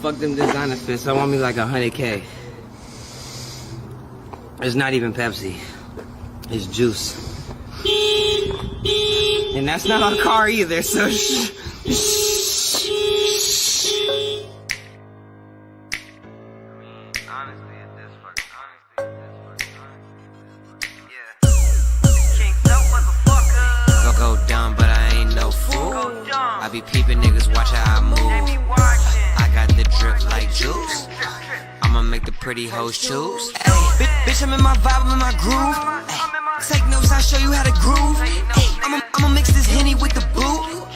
fuck them designer fits. I want me like 100K. It's not even Pepsi. It's juice. And that's not our car either, so shh. Go dumb, but I ain't no fool. I be peeping niggas, watch how I move. I got the drip like juice. I'ma make the pretty hoes choose. Ay, bitch, I'm in my vibe, I'm in my groove. Ay, take notes, I'll show you how to groove. Ay, I'ma mix this Henny with the boot.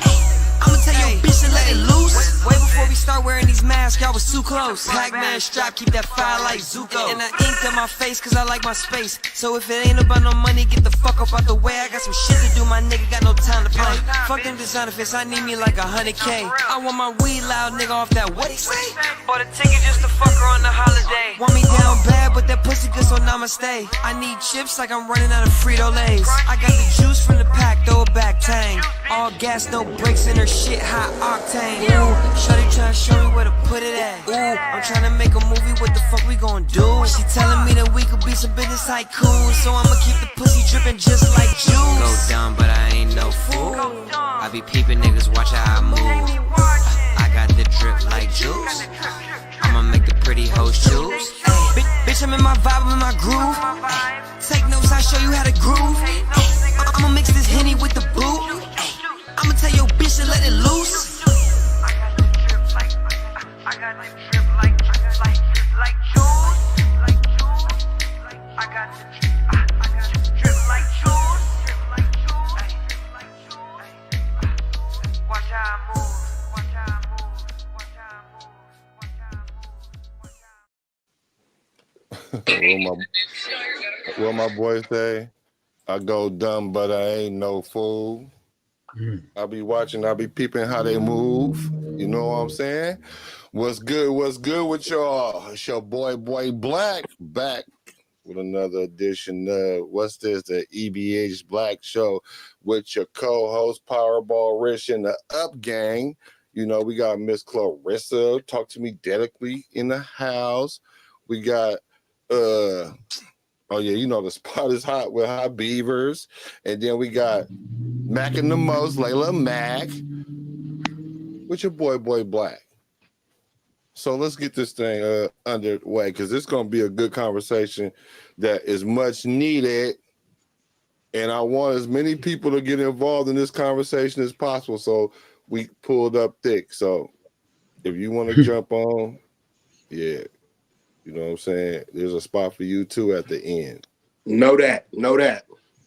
I'ma tell your bitch to let it loose. Way before we start wearing these masks, y'all was too close. Pac-Man strap, keep that fire like Zuko. And I inked in my face, cause I like my space. So if it ain't about no money, get the fuck up out the way. I got some shit to do, my nigga got no time to play. Fuck them designer fits, I need me like 100K. I want my weed loud nigga off that, what he say? Bought a ticket just to fuck her on the holiday. Want me down bad, but that pussy good, so namaste. I need chips like I'm running out of Frito-Lays. I got the juice from the pack, throw it back, tang. All gas, no brakes in her shit, high octane. Ooh, shorty tryna show me where to put it at. Ooh, I'm tryna make a movie, what the fuck we gon' do? She telling me that we could be some business tycoons, so I'ma keep the pussy dripping just like juice. Go dumb, but I ain't no fool. I be peeping niggas, watch how I move. I got the drip like juice. I'ma make the pretty hoes choose. Bitch, I'm in my vibe, I'm in my groove. Ay, take notes, I'll show you how to groove. Ay, I'ma mix this Henny with the boot. Ay, I'ma tell your bitch to let it loose. I got the drip like juice. I got the drip like juice. Watch how I move. What my boy say? I go dumb, but I ain't no fool. I be watching, I be peeping how they move. You know what I'm saying? What's good with y'all? It's your boy Black back with another edition of what's this? The E.B.H. Black Show with your co-host Powerball Rich and the Up Gang. You know, we got Miss Clarissa, talk to me delicately in the house. We got oh yeah, you know the spot is hot with Hot Beavers. And then we got Mac and the Most, Layla Mac, with your boy Black. So let's get this thing underway, because it's going to be a good conversation that is much needed. And I want as many people to get involved in this conversation as possible. So we pulled up thick. So if you want to jump on, yeah, you know what I'm saying? There's a spot for you too at the end. Know that.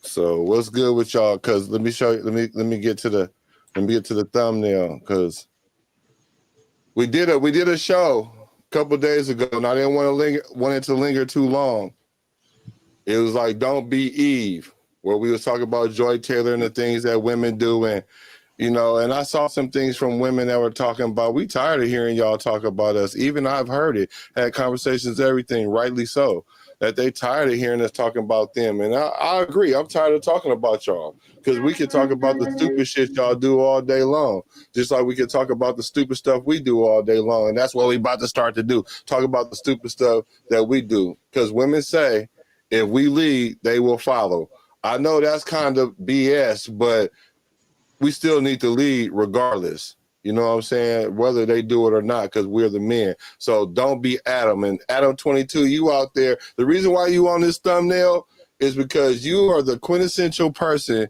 So what's good with y'all? Because let me show you. Let me get to the thumbnail, because we did a show a couple days ago, and I didn't want it to linger too long. It was like Don't Be Eve, where we was talking about Joy Taylor and the things that women do, and you know, and I saw some things from women that were talking about, we tired of hearing y'all talk about us. Even I've heard it, had conversations, everything, rightly so, that they tired of hearing us talking about them. And I agree. I'm tired of talking about y'all, because we can talk about the stupid shit y'all do all day long, just like we can talk about the stupid stuff we do all day long. And that's what we about to start to do, talk about the stupid stuff that we do, because women say if we lead, they will follow. I know that's kind of BS, but we still need to lead regardless. You know what I'm saying? Whether they do it or not, because we're the men. So don't be Adam. And Adam 22, you out there. The reason why you on this thumbnail is because you are the quintessential person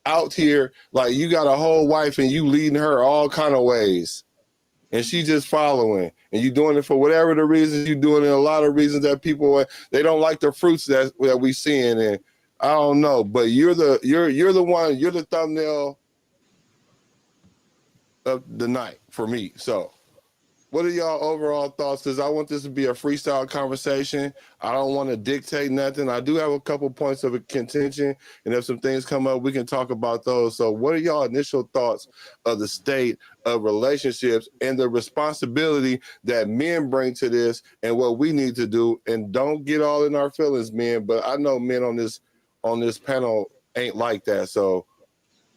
out here. Like, you got a whole wife and you leading her all kind of ways, and she just following. And you doing it for whatever the reasons you doing it. A lot of reasons that people, they don't like the fruits that we seeing. And I don't know, but you're the one. You're the thumbnail of the night for me. So what are y'all overall thoughts? Because I want this to be a freestyle conversation. I don't want to dictate nothing. I do have a couple points of contention, and if some things come up, we can talk about those. So what are y'all initial thoughts of the state of relationships and the responsibility that men bring to this and what we need to do? And don't get all in our feelings, men, but I know men on this panel ain't like that. So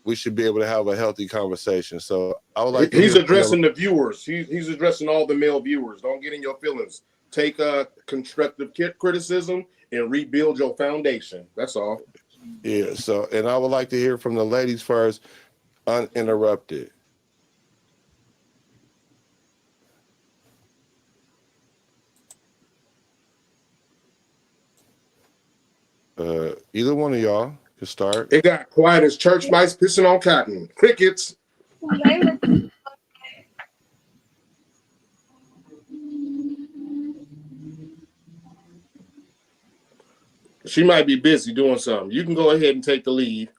we should be able to have a healthy conversation. So I would like to He's hear addressing the viewers. He's addressing all the male viewers. Don't get in your feelings. Take constructive criticism and rebuild your foundation. That's all. Yeah. So, and I would like to hear from the ladies first, uninterrupted. Either one of y'all can start. It got quiet as church mice pissing on cotton. Crickets. She might be busy doing something. You can go ahead and take the lead.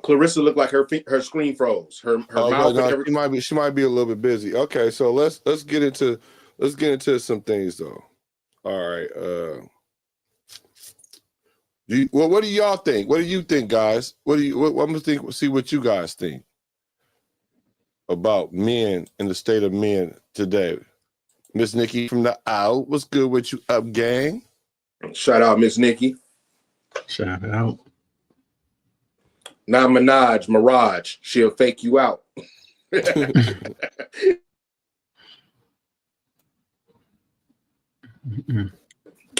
Clarissa looked like her screen froze. Her mouth. No, she might be a little bit busy. Okay, so let's get into some things though. All right. What do y'all think? What do you think, guys? I'm gonna see what you guys think about men and the state of men today. Miss Nikki from the out. What's good with you, up gang? Shout out, Miss Nikki. Shout out. Now Mirage, she'll fake you out. You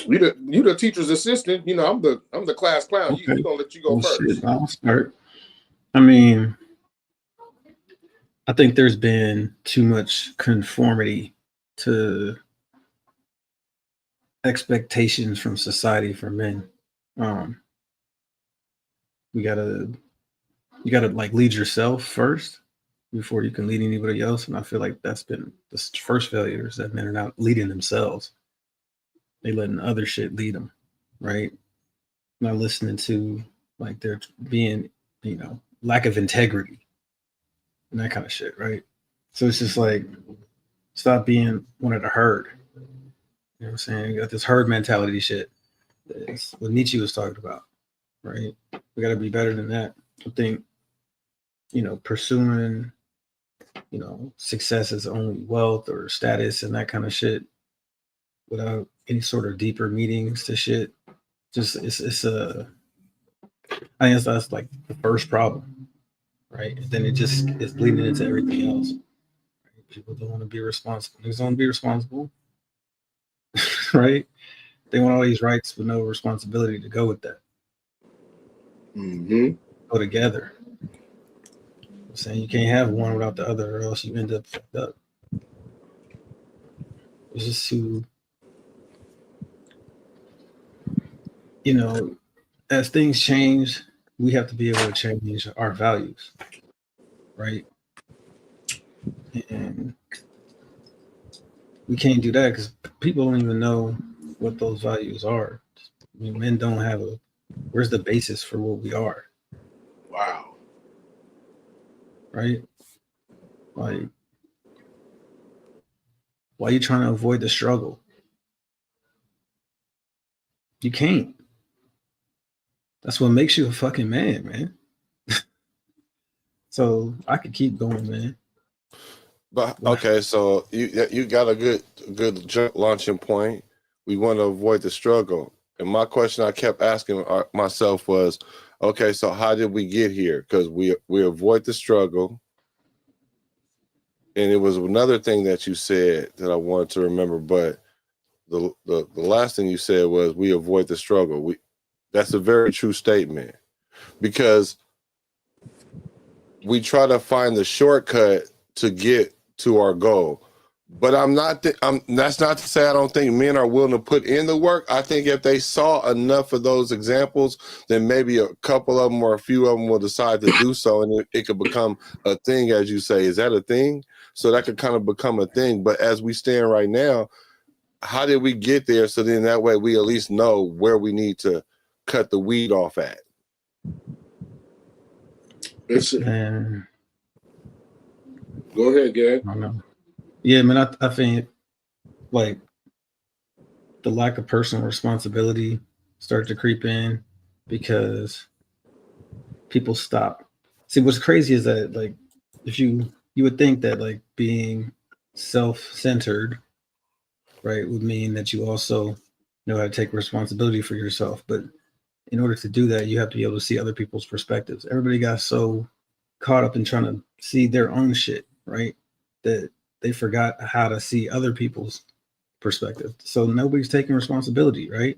the teacher's assistant. You know, I'm the class clown. Okay. You gonna let you go first. Shit, I'll start. I mean, I think there's been too much conformity to expectations from society for men. You gotta like lead yourself first before you can lead anybody else. And I feel like that's been the first failure, is that men are not leading themselves. They letting other shit lead them, right? Not listening to like they're being, lack of integrity and that kind of shit, right? So it's just like, stop being one of the herd. You know what I'm saying? You got this herd mentality shit. That's what Nietzsche was talking about, right? We got to be better than that. I think, pursuing, success as only wealth or status and that kind of shit without any sort of deeper meanings to shit. Just I think that's like the first problem, right? And then it just is bleeding into everything else. Right? People don't want to be responsible. They don't want to be responsible, right? They want all these rights with no responsibility to go with that. Mm-hmm. Go together. I'm saying you can't have one without the other, or else you end up fucked up. It's just too, as things change, we have to be able to change our values, right? And we can't do that because people don't even know what those values are. I mean, men don't have where's the basis for what we are? Wow. Right? Like, why are you trying to avoid the struggle? You can't. That's what makes you a fucking man, man. So I could keep going, man. But okay, so you got a good launching point. We want to avoid the struggle. And my question I kept asking myself was, okay, so how did we get here? Because we avoid the struggle. And it was another thing that you said that I wanted to remember, but the last thing you said was we avoid the struggle. That's a very true statement, because we try to find the shortcut to get to our goal. But that's not to say I don't think men are willing to put in the work. I think if they saw enough of those examples, then maybe a couple of them or a few of them will decide to do so, and it could become a thing, as you say. Is that a thing? So that could kind of become a thing. But as we stand right now, how did we get there? So then that way we at least know where we need to cut the weed off at. Go ahead, Gary. I don't know. Yeah, man, I think like the lack of personal responsibility started to creep in because people stop. See, what's crazy is that like if you would think that like being self-centered, right, would mean that you also know how to take responsibility for yourself. But in order to do that, you have to be able to see other people's perspectives. Everybody got so caught up in trying to see their own shit, right? That they forgot how to see other people's perspective. So nobody's taking responsibility, right?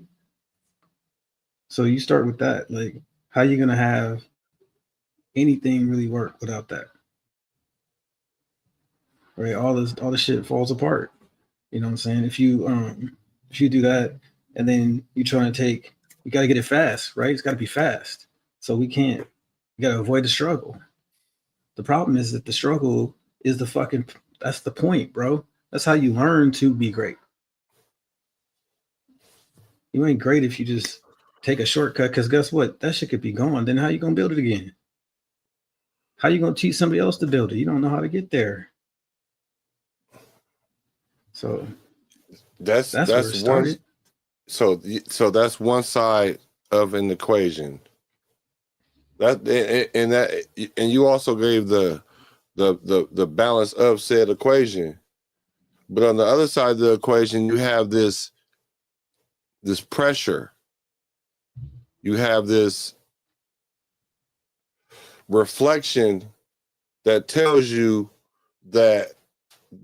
So you start with that. Like, how you gonna have anything really work without that? Right? All the shit falls apart. You know what I'm saying? If you do that and then you trying to take, you gotta get it fast, right? It's gotta be fast. So we gotta avoid the struggle. The problem is that the struggle is that's the point, bro. That's how you learn to be great. You ain't great if you just take a shortcut, because guess what? That shit could be gone. Then how you gonna build it again? How you gonna teach somebody else to build it? You don't know how to get there. So that's where it one. started. So that's one side of an equation. And you also gave the balance of said equation. But on the other side of the equation, you have this pressure. You have this reflection that tells you that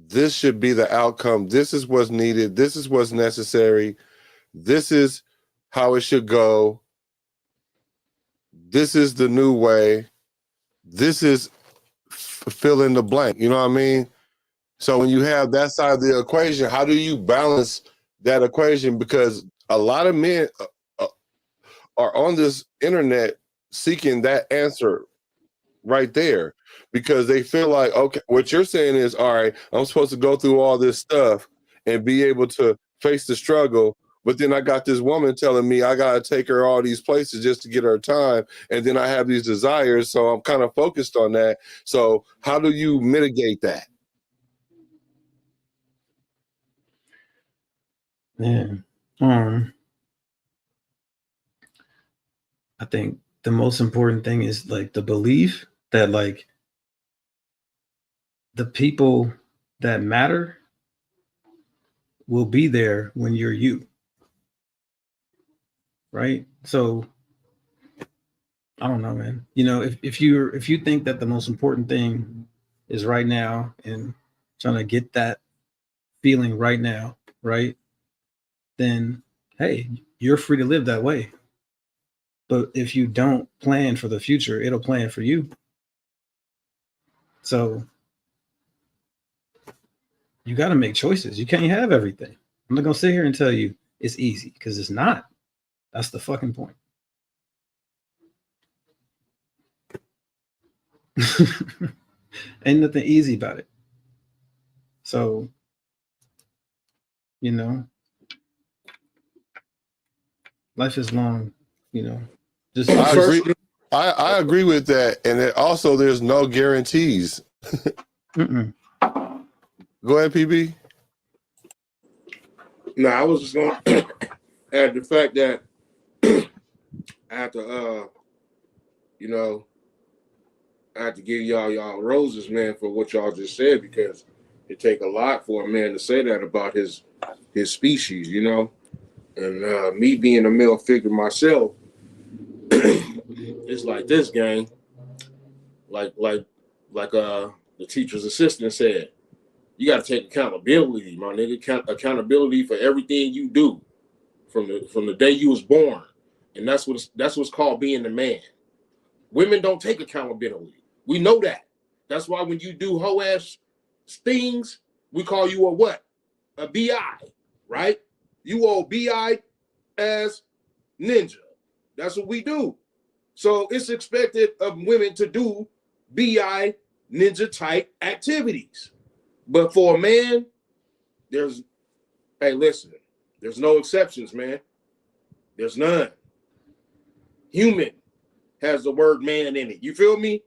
this should be the outcome. This is what's needed. This is what's necessary. This is how it should go. This is the new way. This is fill in the blank. You know what I mean? So when you have that side of the equation, how do you balance that equation? Because a lot of men are on this internet seeking that answer right there, because they feel like, okay, what you're saying is, all right, I'm supposed to go through all this stuff and be able to face the struggle. But then I got this woman telling me I got to take her all these places just to get her time. And then I have these desires. So I'm kind of focused on that. So how do you mitigate that? Man, I think the most important thing is like the belief that like the people that matter will be there when you're you. Right? So I don't know, man. You know, if you think that the most important thing is right now and trying to get that feeling right now, right? Then hey, you're free to live that way. But if you don't plan for the future, it'll plan for you. So you got to make choices. You can't have everything. I'm not going to sit here and tell you it's easy, because it's not. That's the fucking point. Ain't nothing easy about it. So, you know, life is long, you know. Just I agree with that. And also there's no guarantees. Mm-mm. Go ahead, PB. No, I was just going to add the fact that I have to, I have to give y'all roses, man, for what y'all just said, because it take a lot for a man to say that about his species, you know. And me being a male figure myself, it's like this, gang. Like the teacher's assistant said, you got to take accountability, my nigga. Accountability for everything you do from the day you was born, and that's what's called being the man. Women don't take accountability. We know that. That's why when you do hoe ass things, we call you a what? A BI, right? You old BI ass ninja. That's what we do. So it's expected of women to do BI ninja type activities. But for a man, there's no exceptions, man. There's none. Human has the word man in it. You feel me?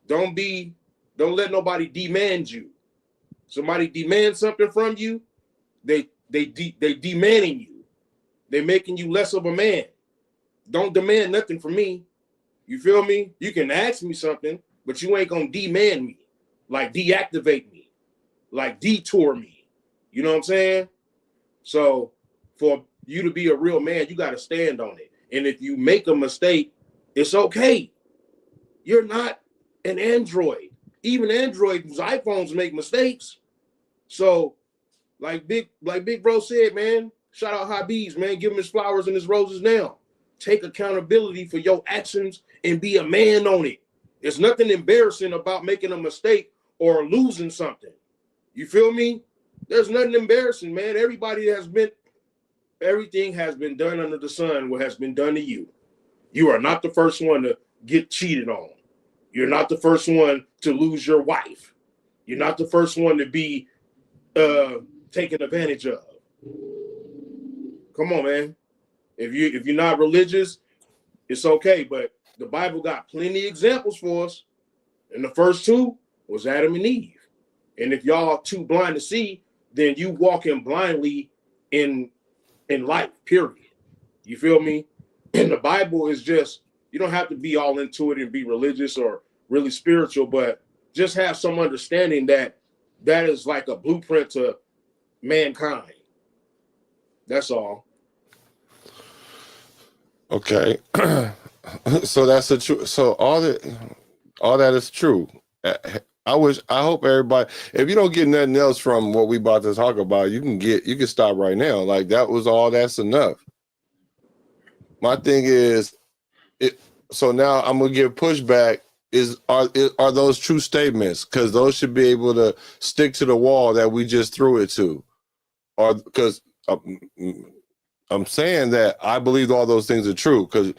Don't let nobody demand you. Somebody demands something from you, they demanding you. They're making you less of a man. Don't demand nothing from me. You feel me? You can ask me something, but you ain't gonna demand me, like deactivate me, like detour me. You know what I'm saying? So for you to be a real man, you got to stand on it. And if you make a mistake, it's okay. You're not an android. Even Androids, iPhones make mistakes. So, like Big Bro said, man, shout out Habibs, man. Give him his flowers and his roses now. Take accountability for your actions and be a man on it. There's nothing embarrassing about making a mistake or losing something. You feel me? There's nothing embarrassing, man. Everything has been done under the sun, what has been done to you. You are not the first one to get cheated on. You're not the first one to lose your wife. You're not the first one to be taken advantage of. Come on, man. If you're not religious, it's okay. But the Bible got plenty of examples for us. And the first two was Adam and Eve. And if y'all too blind to see, then you walking blindly in life, period. You feel me? And the Bible is just, you don't have to be all into it and be religious or really spiritual, but just have some understanding that is like a blueprint to mankind. That's all. Okay. So that's the truth. So all that is true. I hope everybody, if you don't get nothing else from what we about to talk about, you can stop right now. Like that's enough. My thing is, so now I'm gonna give pushback. Are those true statements? Because those should be able to stick to the wall that we just threw it to, or because I'm saying that I believe all those things are true. Because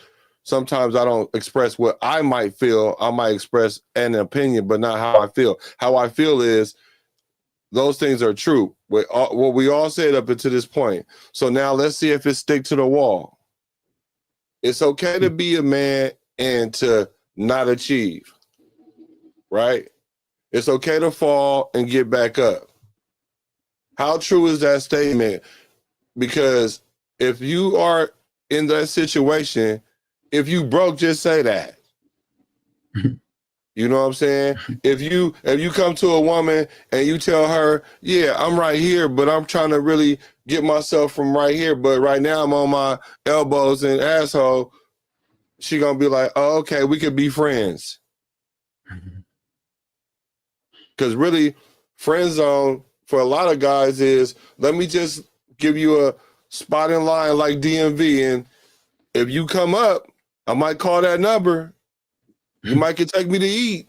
sometimes I don't express what I might feel. I might express an opinion, but not how I feel. How I feel is those things are true. What we all said up until this point. So now let's see if it stick to the wall. It's okay to be a man and to not achieve, right? It's okay to fall and get back up. How true is that statement? Because if you are in that situation, if you broke, just say that. You know what I'm saying? If you come to a woman and you tell her, yeah, I'm right here, but I'm trying to really get myself from right here, but right now I'm on my elbows and asshole, she gonna be like, oh, okay, we could be friends. Because really, friend zone for a lot of guys is, let me just give you a spot in line like DMV, and if you come up, I might call that number. You might can take me to eat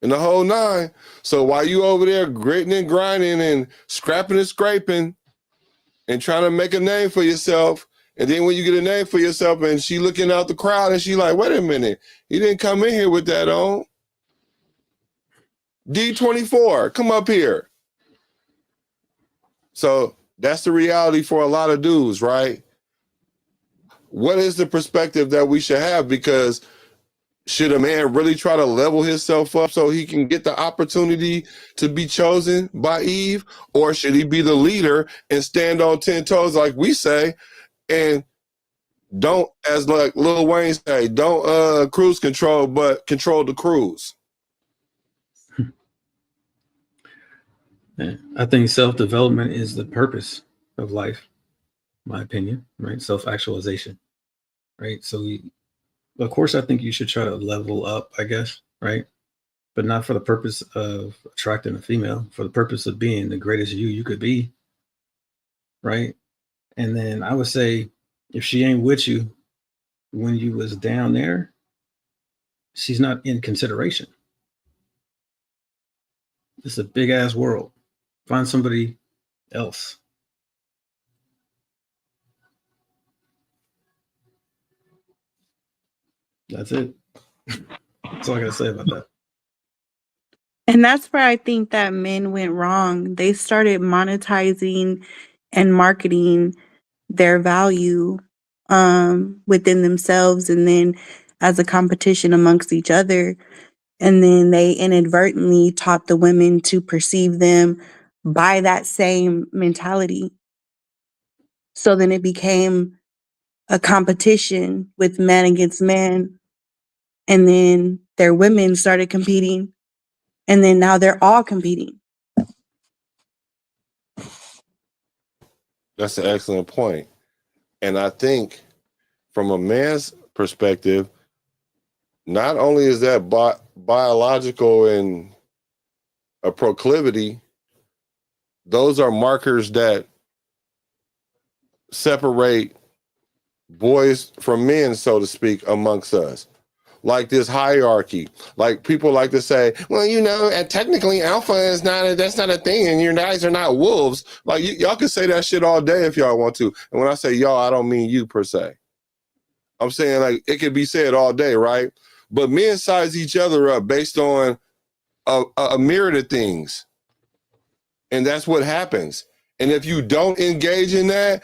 and the whole nine. So while you over there gritting and grinding and scrapping and scraping and trying to make a name for yourself, and then when you get a name for yourself and she looking out the crowd and she like, wait a minute, he didn't come in here with that on. D24, come up here. So that's the reality for a lot of dudes, right? What is the perspective that we should have? Because should a man really try to level himself up so he can get the opportunity to be chosen by Eve? Or should he be the leader and stand on 10 toes like we say, and don't, as like Lil Wayne say, don't cruise control, but control the cruise? I think self-development is the purpose of life, my opinion, right? Self-actualization, right? So of course, I think you should try to level up, I guess, right? But not for the purpose of attracting a female, for the purpose of being the greatest you could be, right? And then I would say, if she ain't with you when you was down there, she's not in consideration. It's a big ass world. Find somebody else. That's it. That's all I gotta say about that. And that's where I think that men went wrong. They started monetizing and marketing their value within themselves, and then as a competition amongst each other. And then they inadvertently taught the women to perceive them by that same mentality. So then it became a competition with men against men. And then their women started competing. And then now they're all competing. That's an excellent point. And I think from a man's perspective, not only is that biological and a proclivity, those are markers that separate boys from men, so to speak, amongst us. Like this hierarchy. Like people like to say, well, you know, and technically alpha is that's not a thing, and your guys are not wolves. Like y'all can say that shit all day if y'all want to. And when I say y'all, I don't mean you per se. I'm saying like it could be said all day, right? But men size each other up based on a myriad of things. And that's what happens. And if you don't engage in that,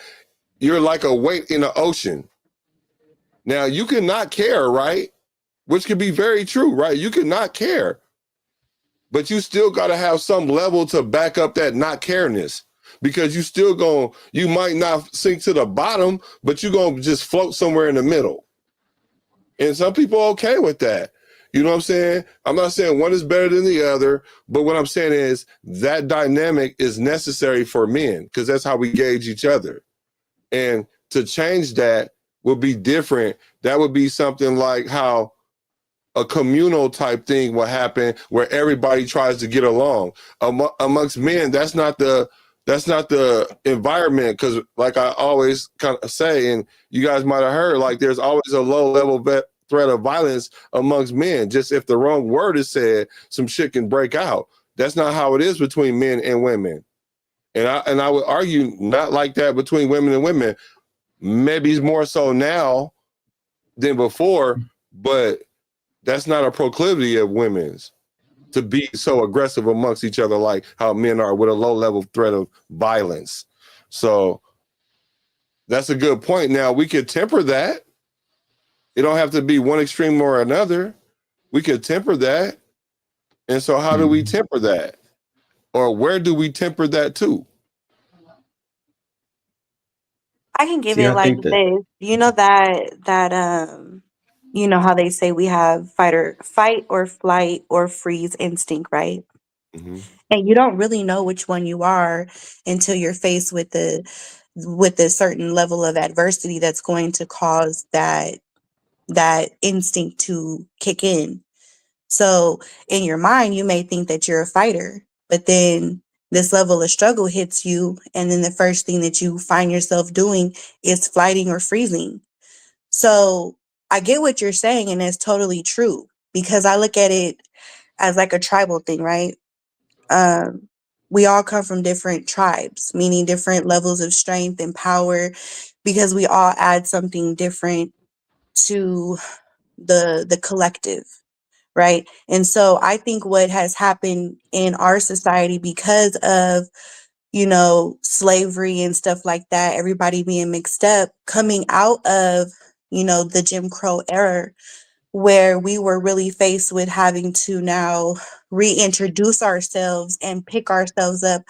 you're like a weight in the ocean. Now you cannot care, right? Which could be very true, right? You could not care, but you still got to have some level to back up that not careness, because you might not sink to the bottom, but you're going to just float somewhere in the middle. And some people are okay with that. You know what I'm saying? I'm not saying one is better than the other, but what I'm saying is that dynamic is necessary for men because that's how we gauge each other. And to change that would be different. That would be something like how a communal type thing will happen where everybody tries to get along. Amongst men, that's not the environment, because like I always kind of say, and you guys might have heard, like there's always a low level threat of violence amongst men. Just if the wrong word is said, some shit can break out. That's not how it is between men and women. And I would argue not like that between women and women. Maybe it's more so now than before, but that's not a proclivity of women's to be so aggressive amongst each other like how men are with a low level threat of violence. So that's a good point. Now we could temper that. It don't have to be one extreme or another. We could temper that. And so how do we temper that? Or where do we temper that to? I can give See, it I like think that this. You know you know how they say we have fight or flight or freeze instinct, right? Mm-hmm. And you don't really know which one you are until you're faced with a certain level of adversity that's going to cause that instinct to kick in. So in your mind, you may think that you're a fighter, but then this level of struggle hits you, and then the first thing that you find yourself doing is flighting or freezing. So I get what you're saying, and it's totally true because I look at it as like a tribal thing, right? Um, we all come from different tribes, meaning different levels of strength and power, because we all add something different to the collective, right? And so I think what has happened in our society because of, you know, slavery and stuff like that, everybody being mixed up, coming out of, you know, the Jim Crow era, where we were really faced with having to now reintroduce ourselves and pick ourselves up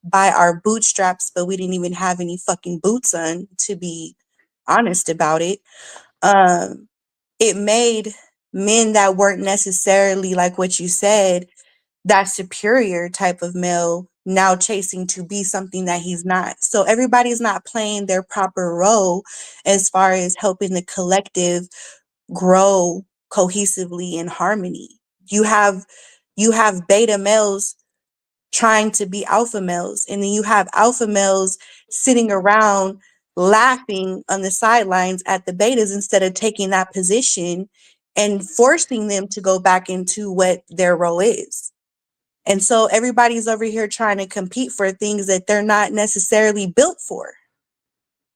by our bootstraps, but we didn't even have any fucking boots on, to be honest about it. Um, it made men that weren't necessarily like what you said, that superior type of male, now chasing to be something that he's not. So everybody's not playing their proper role as far as helping the collective grow cohesively in harmony. You have beta males trying to be alpha males, and then you have alpha males sitting around laughing on the sidelines at the betas instead of taking that position and forcing them to go back into what their role is. And so everybody's over here trying to compete for things that they're not necessarily built for.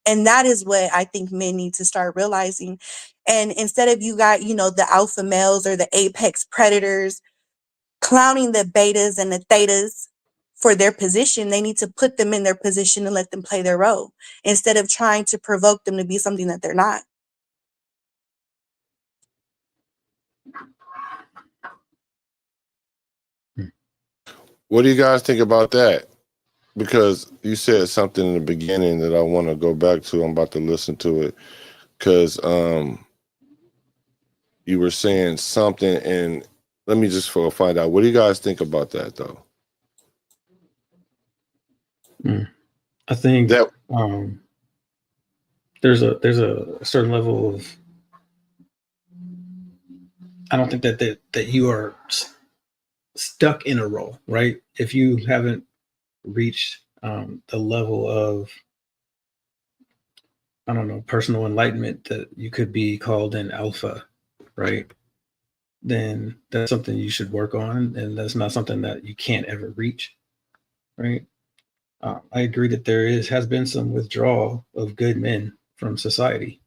And that is what I think men need to start realizing. And instead of, you got, you know, the alpha males or the apex predators clowning the betas and the thetas for their position, they need to put them in their position and let them play their role instead of trying to provoke them to be something that they're not. What do you guys think about that? Because you said something in the beginning that I want to go back to. I'm about to listen to it because you were saying something, and let me just find out. What do you guys think about that, though? I think That there's a certain level of, I don't think that you are stuck in a role, right? If you haven't reached the level of, I don't know, personal enlightenment that you could be called an alpha, right? Then that's something you should work on, and that's not something that you can't ever reach, right? I agree that has been some withdrawal of good men from society,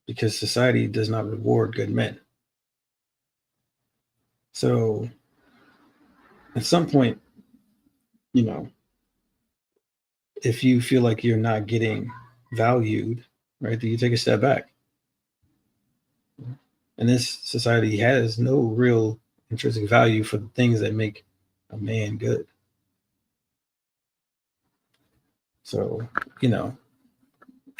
because society does not reward good men. So at some point, you know, if you feel like you're not getting valued, right, then you take a step back. And this society has no real intrinsic value for the things that make a man good. So, you know,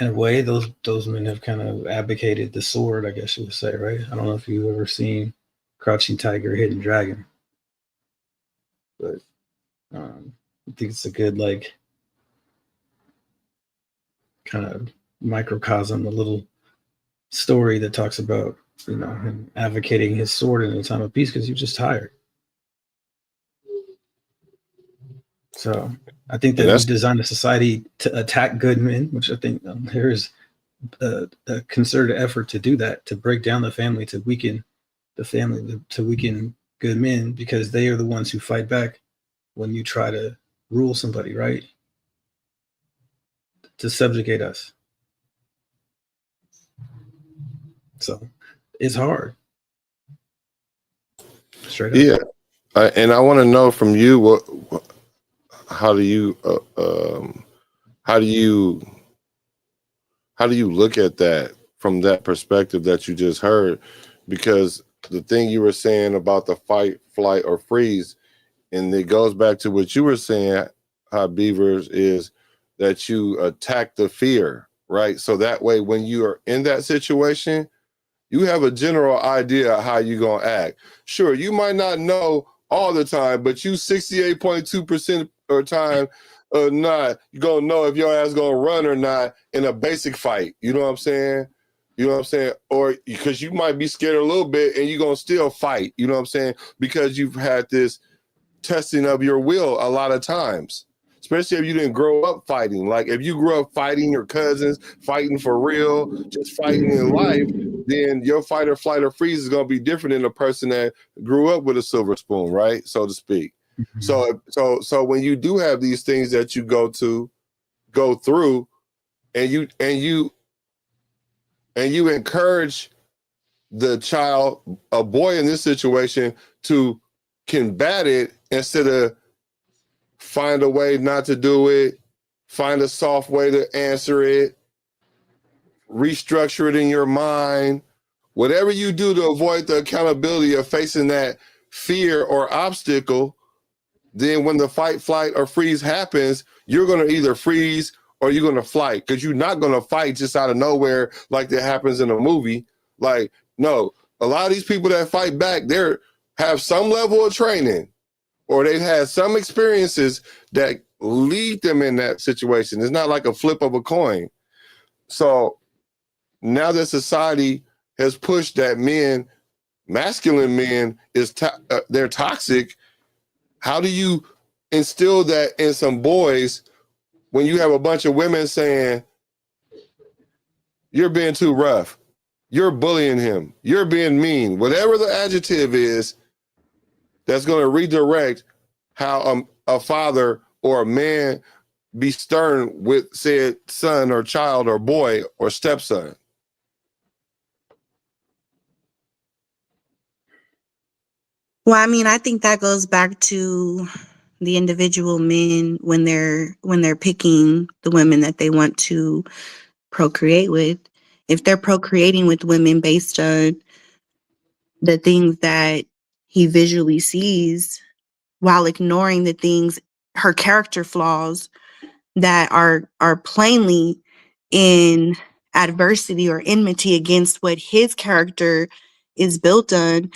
in a way, those men have kind of abdicated the sword, I guess you would say, right? I don't know if you've ever seen Crouching Tiger, Hidden Dragon, but I think it's a good, like, kind of microcosm, a little story that talks about, you know, him advocating his sword in a time of peace because he was just tired. So I think and that we that's designed a society to attack good men, which I think there is a concerted effort to do that, to break down the family, to weaken the family, to weaken good men, because they are the ones who fight back when you try to rule somebody, right? To subjugate us. So it's hard. Straight up. yeah. And I want to know from you how do you how do you look at that from that perspective that you just heard? Because the thing you were saying about the fight, flight, or freeze, and it goes back to what you were saying, Beavers, is that you attack the fear, right? So that way, when you are in that situation, you have a general idea of how you're gonna act. Sure, you might not know all the time, but you 68.2% of the time not, you're gonna know if your ass gonna run or not in a basic fight. You know what I'm saying? You know what I'm saying? Or because you might be scared a little bit and you're gonna still fight, you know what I'm saying? Because you've had this testing of your will a lot of times, especially if you didn't grow up fighting. Like if you grew up fighting your cousins, fighting for real, just fighting in life, then your fight or flight or freeze is going to be different than a person that grew up with a silver spoon, right? So to speak. Mm-hmm. So when you do have these things that you go through, and you encourage the child, a boy in this situation, to combat it instead of find a way not to do it, find a soft way to answer it, restructure it in your mind. Whatever you do to avoid the accountability of facing that fear or obstacle, then when the fight, flight, or freeze happens, you're going to either freeze or you're going to flight, because you're not going to fight just out of nowhere like that happens in a movie. Like, no, a lot of these people that fight back, they have some level of training, or they've had some experiences that lead them in that situation. It's not like a flip of a coin. So now that society has pushed that masculine men, they're toxic, how do you instill that in some boys when you have a bunch of women saying, you're being too rough, you're bullying him, you're being mean, whatever the adjective is, that's going to redirect how a father or a man be stern with said son or child or boy or stepson? Well, I mean, I think that goes back to the individual men when they're picking the women that they want to procreate with. If they're procreating with women based on the things that he visually sees, while ignoring the things, her character flaws that are plainly in adversity or enmity against what his character is built on,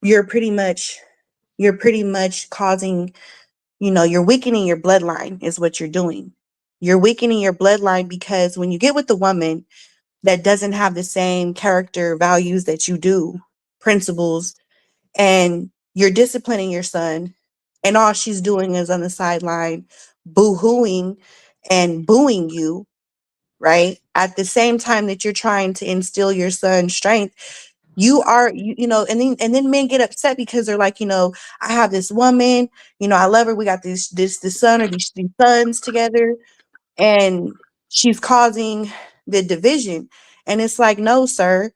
you're pretty much causing you're weakening your bloodline is what you're doing. You're weakening your bloodline because when you get with the woman that doesn't have the same character values that you do, principles, and you're disciplining your son, and all she's doing is on the sideline boo-hooing and booing you, right? At the same time that you're trying to instill your son's strength, and then men get upset because they're like, I have this woman, I love her, we got this son or these sons together, and she's causing the division. And it's like, no, sir,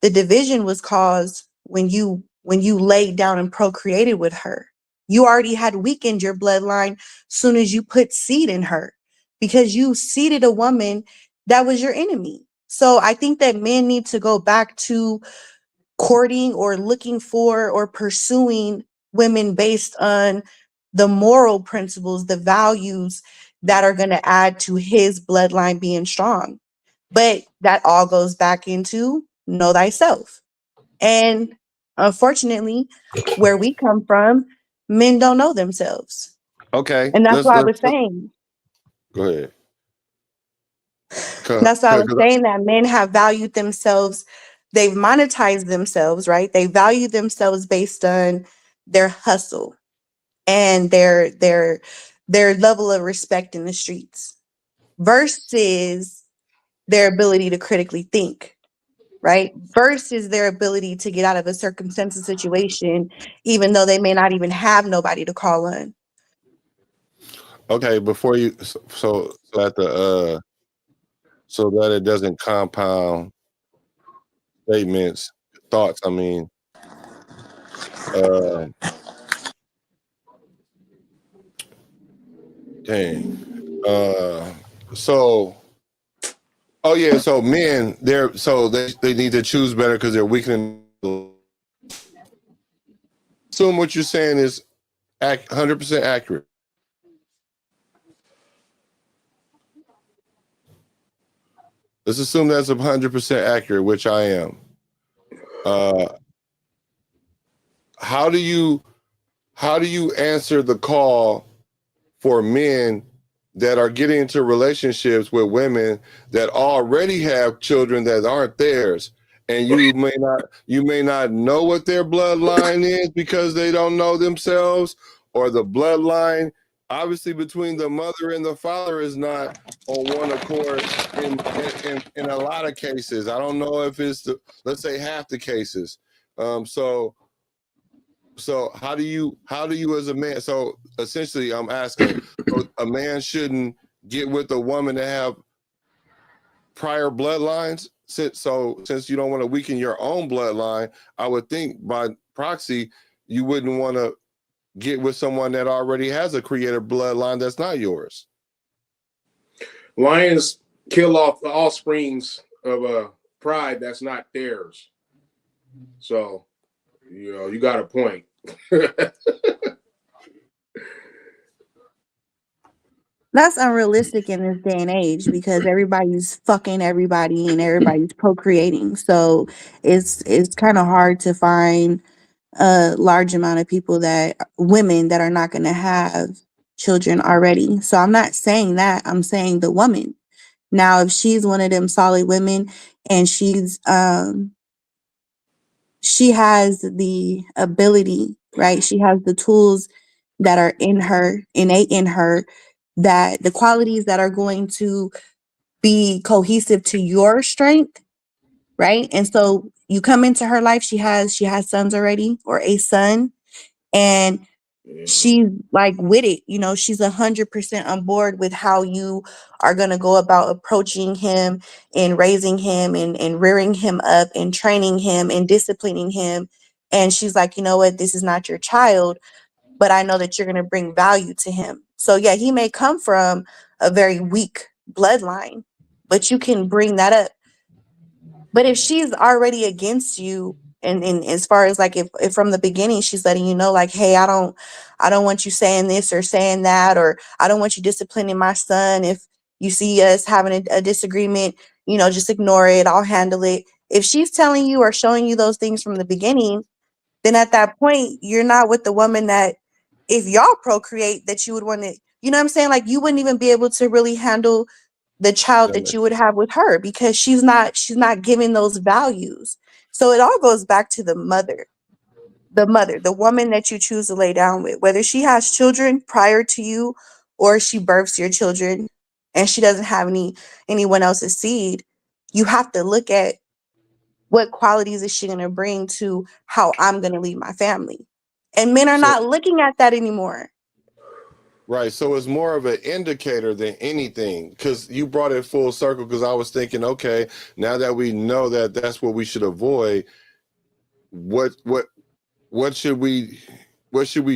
the division was caused when you laid down and procreated with her. You already had weakened your bloodline soon as you put seed in her, because you seeded a woman that was your enemy. So I think that men need to go back to courting or looking for or pursuing women based on the moral principles, the values that are going to add to his bloodline being strong. But that all goes back into know thyself. And unfortunately, where we come from, men don't know themselves. Okay, And that's why I let's was saying, go ahead. that's why I was saying that men have valued themselves. They've monetized themselves, right? They value themselves based on their hustle and their level of respect in the streets versus their ability to critically think, right? Versus their ability to get out of a circumstantial situation, even though they may not even have nobody to call on. Okay, before you, so at the so that it doesn't compound statements, thoughts. I mean, uh, dang. So, oh yeah, so men, they need to choose better because they're weakening. Assume what you're saying is 100% accurate. Let's assume that's 100% accurate, which I am. How do you answer the call for men that are getting into relationships with women that already have children that aren't theirs, and you may not know what their bloodline is because they don't know themselves, or the bloodline obviously between the mother and the father is not on one accord in a lot of cases. I don't know if it's let's say half the cases. So how do you as a man? So essentially, I'm asking, a man shouldn't get with a woman that have prior bloodlines. Since you don't want to weaken your own bloodline, I would think by proxy you wouldn't want to get with someone that already has a creative bloodline that's not yours. Lions kill off the offsprings of pride that's not theirs. So, you got a point. That's unrealistic in this day and age because everybody's fucking everybody and everybody's procreating. So it's kind of hard to find a large amount of women that are not going to have children already. So I'm not saying that. I'm saying the woman. Now, if she's one of them solid women and she has the ability, right? She has the tools that are in her, innate in her, that the qualities that are going to be cohesive to your strength, right? And so you come into her life, she has sons already, or a son, and she's like with it, she's 100% on board with how you are going to go about approaching him and raising him and rearing him up and training him and disciplining him. And she's like, you know what, this is not your child, but I know that you're going to bring value to him. So yeah, he may come from a very weak bloodline, but you can bring that up. But if she's already against you, and as far as like if from the beginning she's letting you know, like, hey, I don't want you saying this or saying that, or I don't want you disciplining my son. If you see us having a disagreement, just ignore it. I'll handle it. If she's telling you or showing you those things from the beginning, then at that point you're not with the woman that if y'all procreate, that you would want to, you know what I'm saying? Like, you wouldn't even be able to really handle the child that you would have with her, because she's not giving those values. So it all goes back to the mother, the woman that you choose to lay down with, whether she has children prior to you or she births your children and she doesn't have anyone else's seed. You have to look at what qualities is she going to bring to how I'm going to lead my family. And men are So not looking at that anymore. right, so it's more of an indicator than anything, because you brought it full circle. Because I was thinking, okay, now that we know that that's what we should avoid, what should we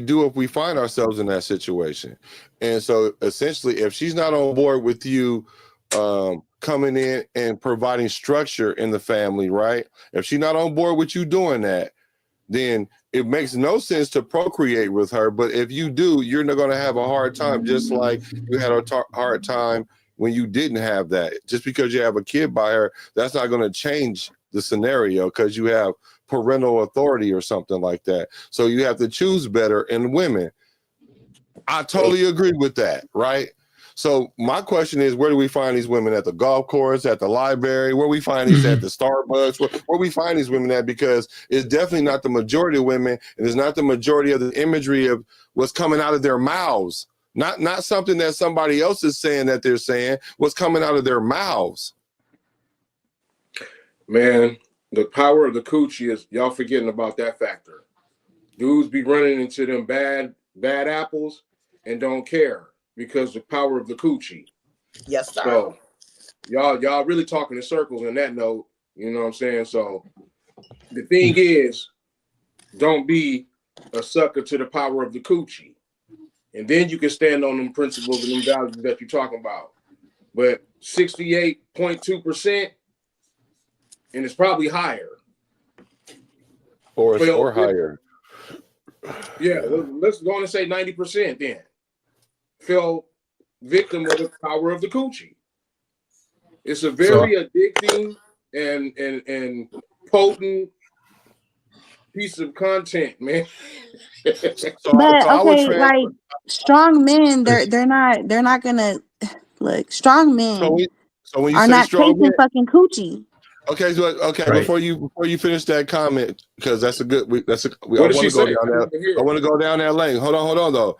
do if we find ourselves in that situation? And so essentially, if she's not on board with you coming in and providing structure in the family, right? If she's not on board with you doing that, then it makes no sense to procreate with her. But if you do, you're not going to have a hard time, just like you had a hard time when you didn't have that. Just because you have a kid by her, that's not going to change the scenario, because you have parental authority or something like that. So you have to choose better in women. I totally agree with that, right? So my question is, where do we find these women? At the golf course, at the library? Where we find these at the Starbucks? Where we find these women at? Because it's definitely not the majority of women, and it's not the majority of the imagery of what's coming out of their mouths. Not something that somebody else is saying that they're saying. What's coming out of their mouths. Man, the power of the coochie is, y'all forgetting about that factor. Dudes be running into them bad apples and don't care because the power of the coochie. Yes, sir. So y'all really talking in circles on that note. You know what I'm saying? So the thing is, don't be a sucker to the power of the coochie. And then you can stand on them principles and them values that you're talking about. But 68.2%, and it's probably higher. Or higher. Yeah, let's go on and say 90% then. Fell victim of the power of the coochie. It's a very addicting and potent piece of content, man. But okay, like, strong men, they're not gonna look. Strong men So when you are say not strong chasing men, fucking coochie. okay, so Right. before you finish that comment, because that's a good. I What did want she to go say? down that. I want to go down that lane. Hold on though.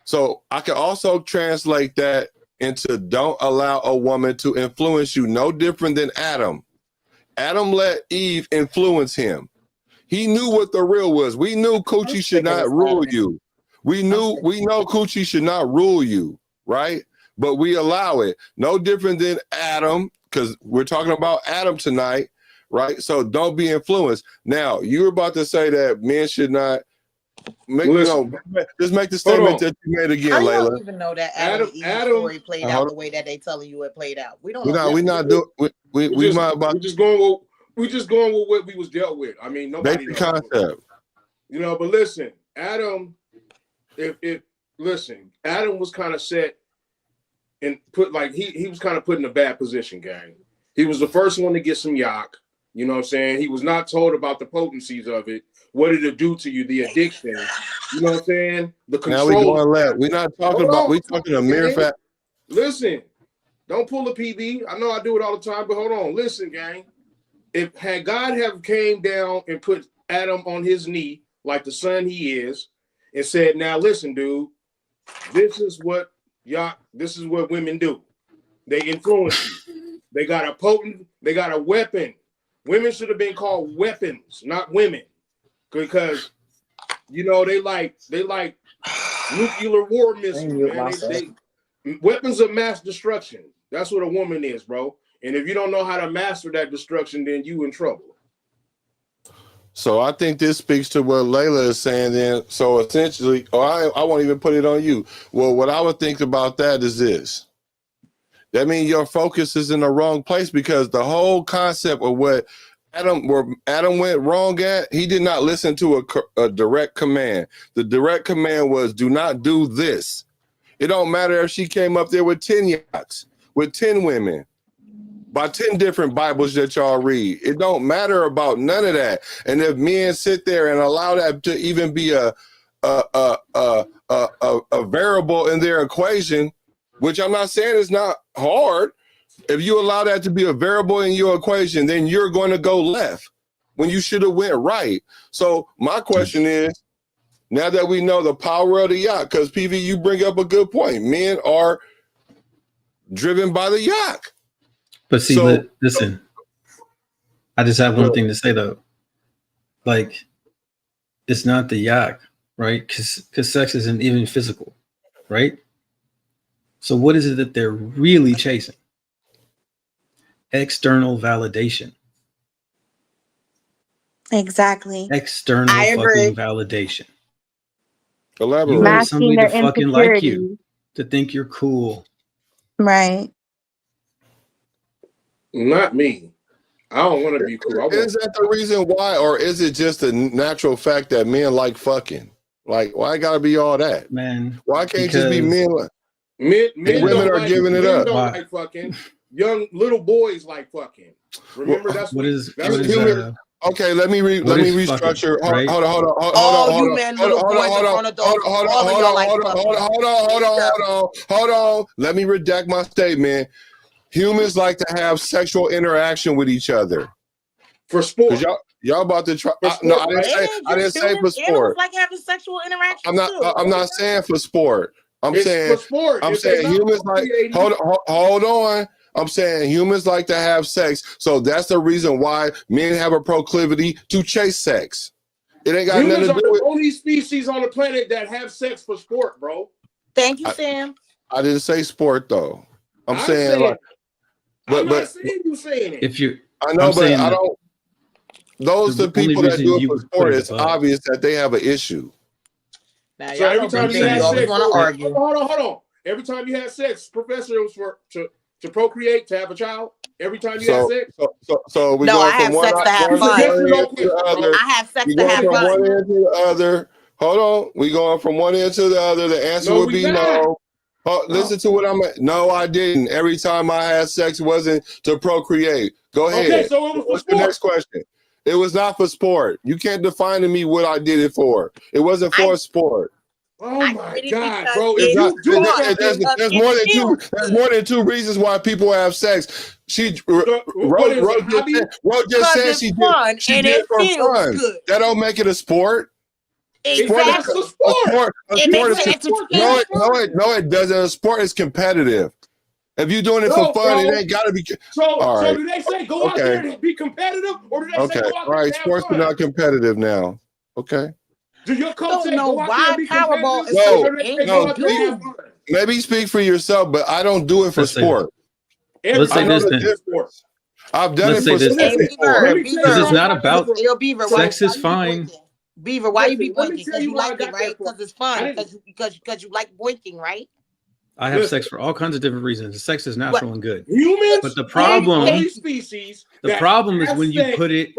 So I can also translate that into don't allow a woman to influence you. No different than Adam. Adam let Eve influence him. He knew what the real was. We knew coochie should not rule you. We know coochie should not rule you, right? But we allow it. No different than Adam, because we're talking about Adam tonight, right? So don't be influenced. Now, you're about to say that men should not just make the statement that you made again, How Layla. y'all even know that Adam and Eve story played out the way that they telling you it played out? We don't know. We're just going with what we was dealt with. I mean, nobody knows. Concept. You know, but listen, Adam, Adam was kind of set and he was kind of put in a bad position, gang. He was the first one to get some yak. You know what I'm saying? He was not told about the potencies of it. What did it do to you? The addiction. You know what I'm saying? The control. Now we going left. We're not talking about. We talking a mere fact. Listen, don't pull a PB. I know I do it all the time, but hold on. Listen, gang. Had God have came down and put Adam on his knee like the son he is, and said, "Now listen, dude. This is what women do. They influence you. They got a weapon. Women should have been called weapons, not women, because they like nuclear war missiles, man. Weapons of mass destruction. That's what a woman is, bro. And if you don't know how to master that destruction, then you in trouble. So I think this speaks to what Layla is saying then. So essentially, I won't even put it on you. Well, what I would think about that is this. That means your focus is in the wrong place, because the whole concept of where Adam went wrong at, he did not listen to a direct command. The direct command was, do not do this. It don't matter if she came up there with 10 yaks, with 10 women, by 10 different Bibles that y'all read. It don't matter about none of that. And if men sit there and allow that to even be a a variable in their equation, which I'm not saying is not hard. If you allow that to be a variable in your equation, then you're going to go left when you should have went right. So my question is, now that we know the power of the yacht, because PV, you bring up a good point. Men are driven by the yacht. But see, listen, I just have one thing to say though. Like, it's not the yacht, right? Because sex isn't even physical, right? So what is it that they're really chasing? External validation. Exactly. External fucking validation. Elaborate. You want somebody to fucking like you, insecurities. to think you're cool. Right. Not me. I don't want to be cool. Is that the reason why, or is it just a natural fact that men like fucking? Like, why gotta be all that? Man, why can't it just be men? Men women are giving it up. Don't like fucking. Young little boys like fucking. Remember, okay, let me restructure. Fucking, right? Hold on. Let me redact my statement. Humans like to have sexual interaction with each other for sport. Y'all about to try. No, I didn't say for sport. Like having sexual interaction. I'm not saying for sport. I'm saying for sport. I'm saying humans like. Hold on. I'm saying humans like to have sex, so that's the reason why men have a proclivity to chase sex. It ain't got humans nothing to do with. The only species on the planet that have sex for sport, bro. Thank you, Sam. I didn't say sport though. I'm saying like. I'm not saying you saying it. If you, I know, but I don't. Those are the people that do it for sport. It's obvious that they have an issue. Now, so every time you have sex, argue. Hold on. Every time you have sex, professor, it was to procreate, to have a child. Every time you have sex. So we no, going I have from sex one to have fun. I have sex to have fun. One end to the other. Hold on. We going from one end to the other. The answer would be no. Oh, listen to what I'm at. No, I didn't. Every time I had sex wasn't to procreate. Go ahead. Okay, so it was What's the next question? It was not for sport. You can't define to me what I did it for. It wasn't for sport. Oh my God, bro! There's more than two reasons why people have sex. Rose just said she did it for fun. That don't make it a sport. Exactly. No, it doesn't. A sport is competitive. If you're doing it for fun, it ain't got to be. So do they say go out there and be competitive, or do they say go out there and have sports fun? are not competitive now. Okay. Do your coach say go out there and be Powerball competitive? No. Maybe speak for yourself, but I don't do it for sport. Let's say this then. I've done it for sport. Because it's not about sex is fine. Beaver, why you be blinking? Because you like it, right? Because it's fun. Because you like blinking, right? I have sex for all kinds of different reasons. Sex is natural and good. Humans, but the problem is when you put it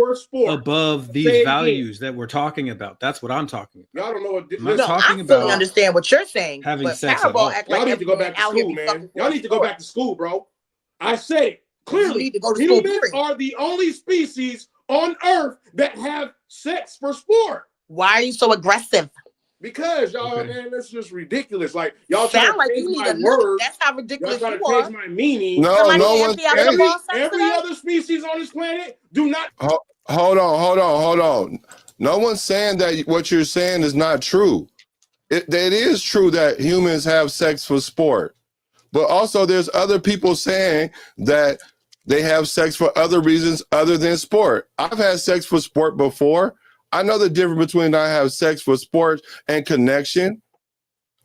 above these values that we're talking about. That's what I'm talking about. Y'all don't know what I'm not talking about. I understand what you're saying. Having sex at all. Y'all need to go back to school, man. Y'all need to go back to school, bro. I said it clearly. Humans are the only species on Earth that have sex for sport. Why are you so aggressive? Because y'all, man, that's just ridiculous. Like y'all trying to change my words. That's how ridiculous y'all trying to change my meaning. No one's every other species on this planet do not. Hold on. No one's saying that what you're saying is not true. It is true that humans have sex for sport, but also there's other people saying that they have sex for other reasons other than sport. I've had sex for sport before. I know the difference between I have sex for sport and connection.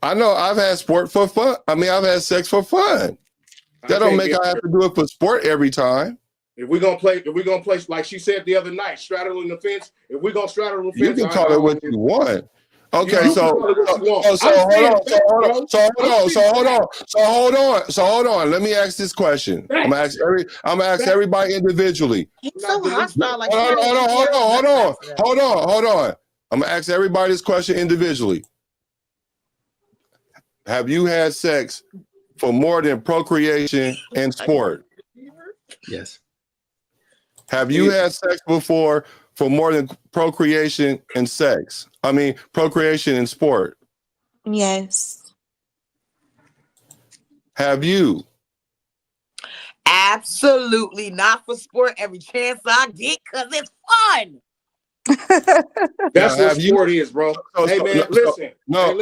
I know I've had sport for fun. I've had sex for fun. That don't make I have to do it for sport every time. If we're gonna play like she said the other night, straddling the fence. If we're gonna straddle the fence, you can call it what you want. Okay, hold on. Let me ask this question. I'm gonna ask everybody individually. So hostile, like hold on. I'm gonna ask everybody this question individually. Have you had sex for more than procreation and sport? Yes. Have you had sex before for more than procreation and sex? I mean, procreation and sport. Yes. Have you? Absolutely not for sport every chance I get because it's fun. That's what sport is, bro. Hey man, listen.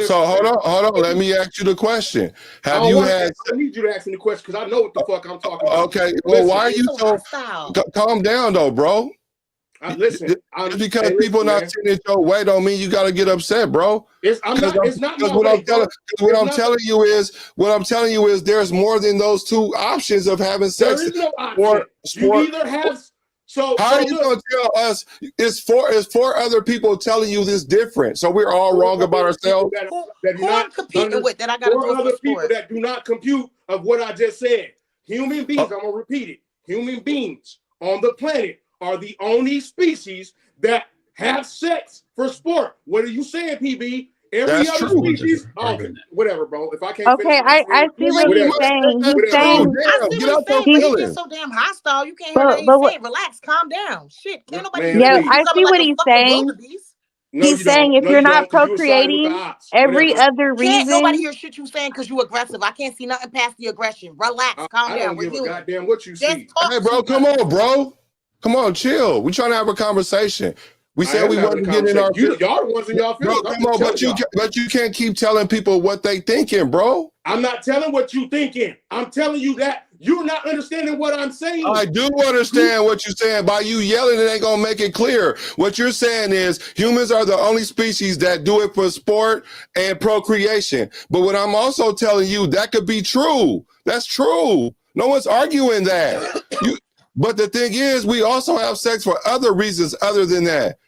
So hold on. Let me ask you the question. I don't need you to ask me the question because I know what the fuck I'm talking about. Okay. Well, why are you so calm down though, bro? Listen, because people not seeing it your way don't mean you got to get upset, bro. It's not my way, what I'm telling you is there's more than those two options of having sex. There is no option. You either have. How are you gonna tell us it's four other people telling you this different? So we're all wrong about ourselves. Who I'm competing with that I got to do other people that do not compute of what I just said. Human beings, I'm gonna repeat it. Human beings on the planet are the only species that have sex for sport. What are you saying, PB? Every other species, whatever, bro. If I can't okay, I see what he's saying. He's saying, I see what he's saying, but he gets so damn hostile. You can't hear what he's saying. Relax, calm down. Shit, can't nobody. Yeah, I see what he's saying. He's saying if you're not procreating, every other reason. Can't nobody hear shit you saying because you aggressive. I can't see nothing past the aggression. Relax, calm down. I don't give a goddamn what you see. Hey, bro, come on, bro. Come on, chill. We're trying to have a conversation. We said we wasn't getting in our y'all the ones in y'all feelings. Come on, but you can't keep telling people what they thinking, bro. I'm not telling what you thinking. I'm telling you that you're not understanding what I'm saying. I do understand what you're saying. By you yelling, it ain't gonna make it clear. What you're saying is humans are the only species that do it for sport and procreation. But what I'm also telling you, that could be true. That's true. No one's arguing that. But the thing is, we also have sex for other reasons other than that.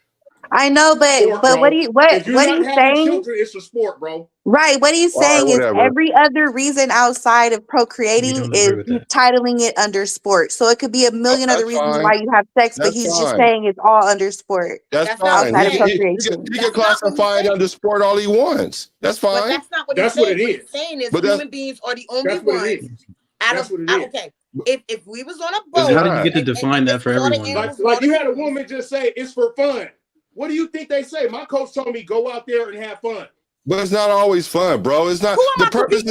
I know, but what he's saying? Children, it's a sport, bro. Right. What he's saying is every other reason outside of procreating is titling it under sport. So it could be a million other reasons why you have sex, but he's just saying it's all under sport. That's fine. Outside of procreation. He can classify it under sport all he wants. That's fine. But that's not what he's saying. What he's saying is human beings are the only ones out of okay. If we was on a boat, how did you get to define that for everyone? Like you had a woman just say it's for fun. What do you think they say? My coach told me go out there and have fun. But it's not always fun, bro. It's not the purpose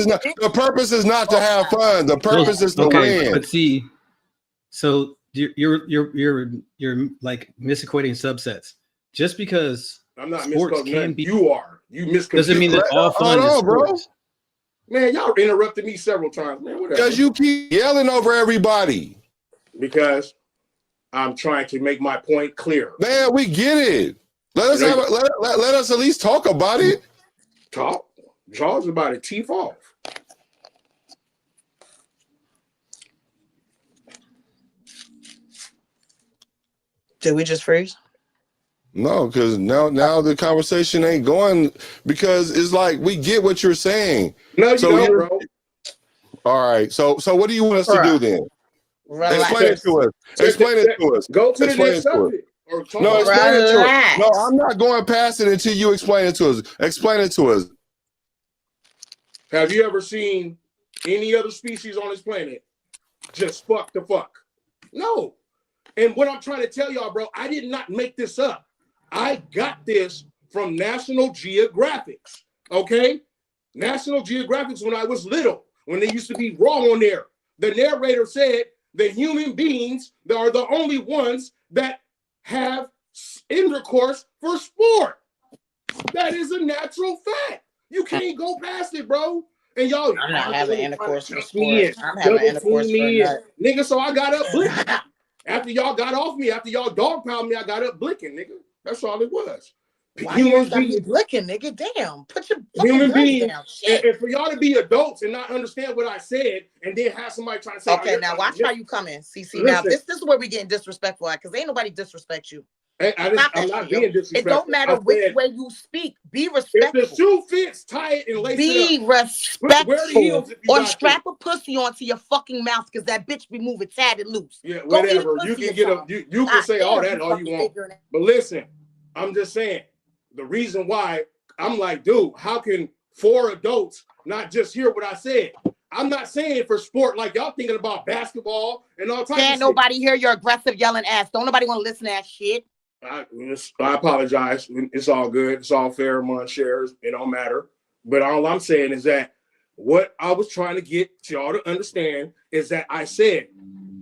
is not to have fun. The purpose is to win. But see, so you're like misequating subsets. Just because I'm not sports can be, you misconfused. Doesn't mean that all fun is sports. Bro. Man, y'all interrupted me several times, man. Whatever. Because you keep yelling over everybody. Because I'm trying to make my point clear. Man, we get it. Let us at least talk about it. Talk? Jaws about it. Teeth off. Did we just freeze? No, because now the conversation ain't going because it's like we get what you're saying. No, you don't, bro. All right. So what do you want us to do then? Relax. Explain it to us. Explain it to us. Go to the next subject. No, explain it to us. No, I'm not going past it until you explain it to us. Explain it to us. Have you ever seen any other species on this planet just fuck the fuck? No. And what I'm trying to tell y'all, bro, I did not make this up. I got this from National Geographic. Okay? National Geographic when I was little, when they used to be wrong on there. The narrator said the human beings that are the only ones that have intercourse for sport. That is a natural fact. You can't go past it, bro. And y'all, I'm not having intercourse for sport. I'm having intercourse for nigga. So I got up blicking. After y'all got off me, after y'all dog pound me, I got up blicking, nigga. That's all it was. Why you got me blicking, nigga? Damn, put your human beings down. And for y'all to be adults and not understand what I said, and then have somebody trying to say, okay, now watch how you come in, CC. Now this is where we getting disrespectful at, because ain't nobody disrespect you. I'm not being disrespectful. It don't matter which way you speak. Be respectful. If the shoe fits, tie it and lace it up. Be respectful. Or strap a pussy onto your fucking mouth, because that bitch be moving tatted loose. Yeah, whatever. You can get up. You can say all that all you want. But listen, I'm just saying. The reason why I'm like, dude, how can 4 adults not just hear what I said? I'm not saying for sport like y'all thinking about basketball and all types of shit. Can't nobody hear your aggressive yelling ass. Don't nobody want to listen to that shit. I apologize. It's all good. It's all fair among shares. It don't matter. But all I'm saying is that what I was trying to get y'all to understand is that I said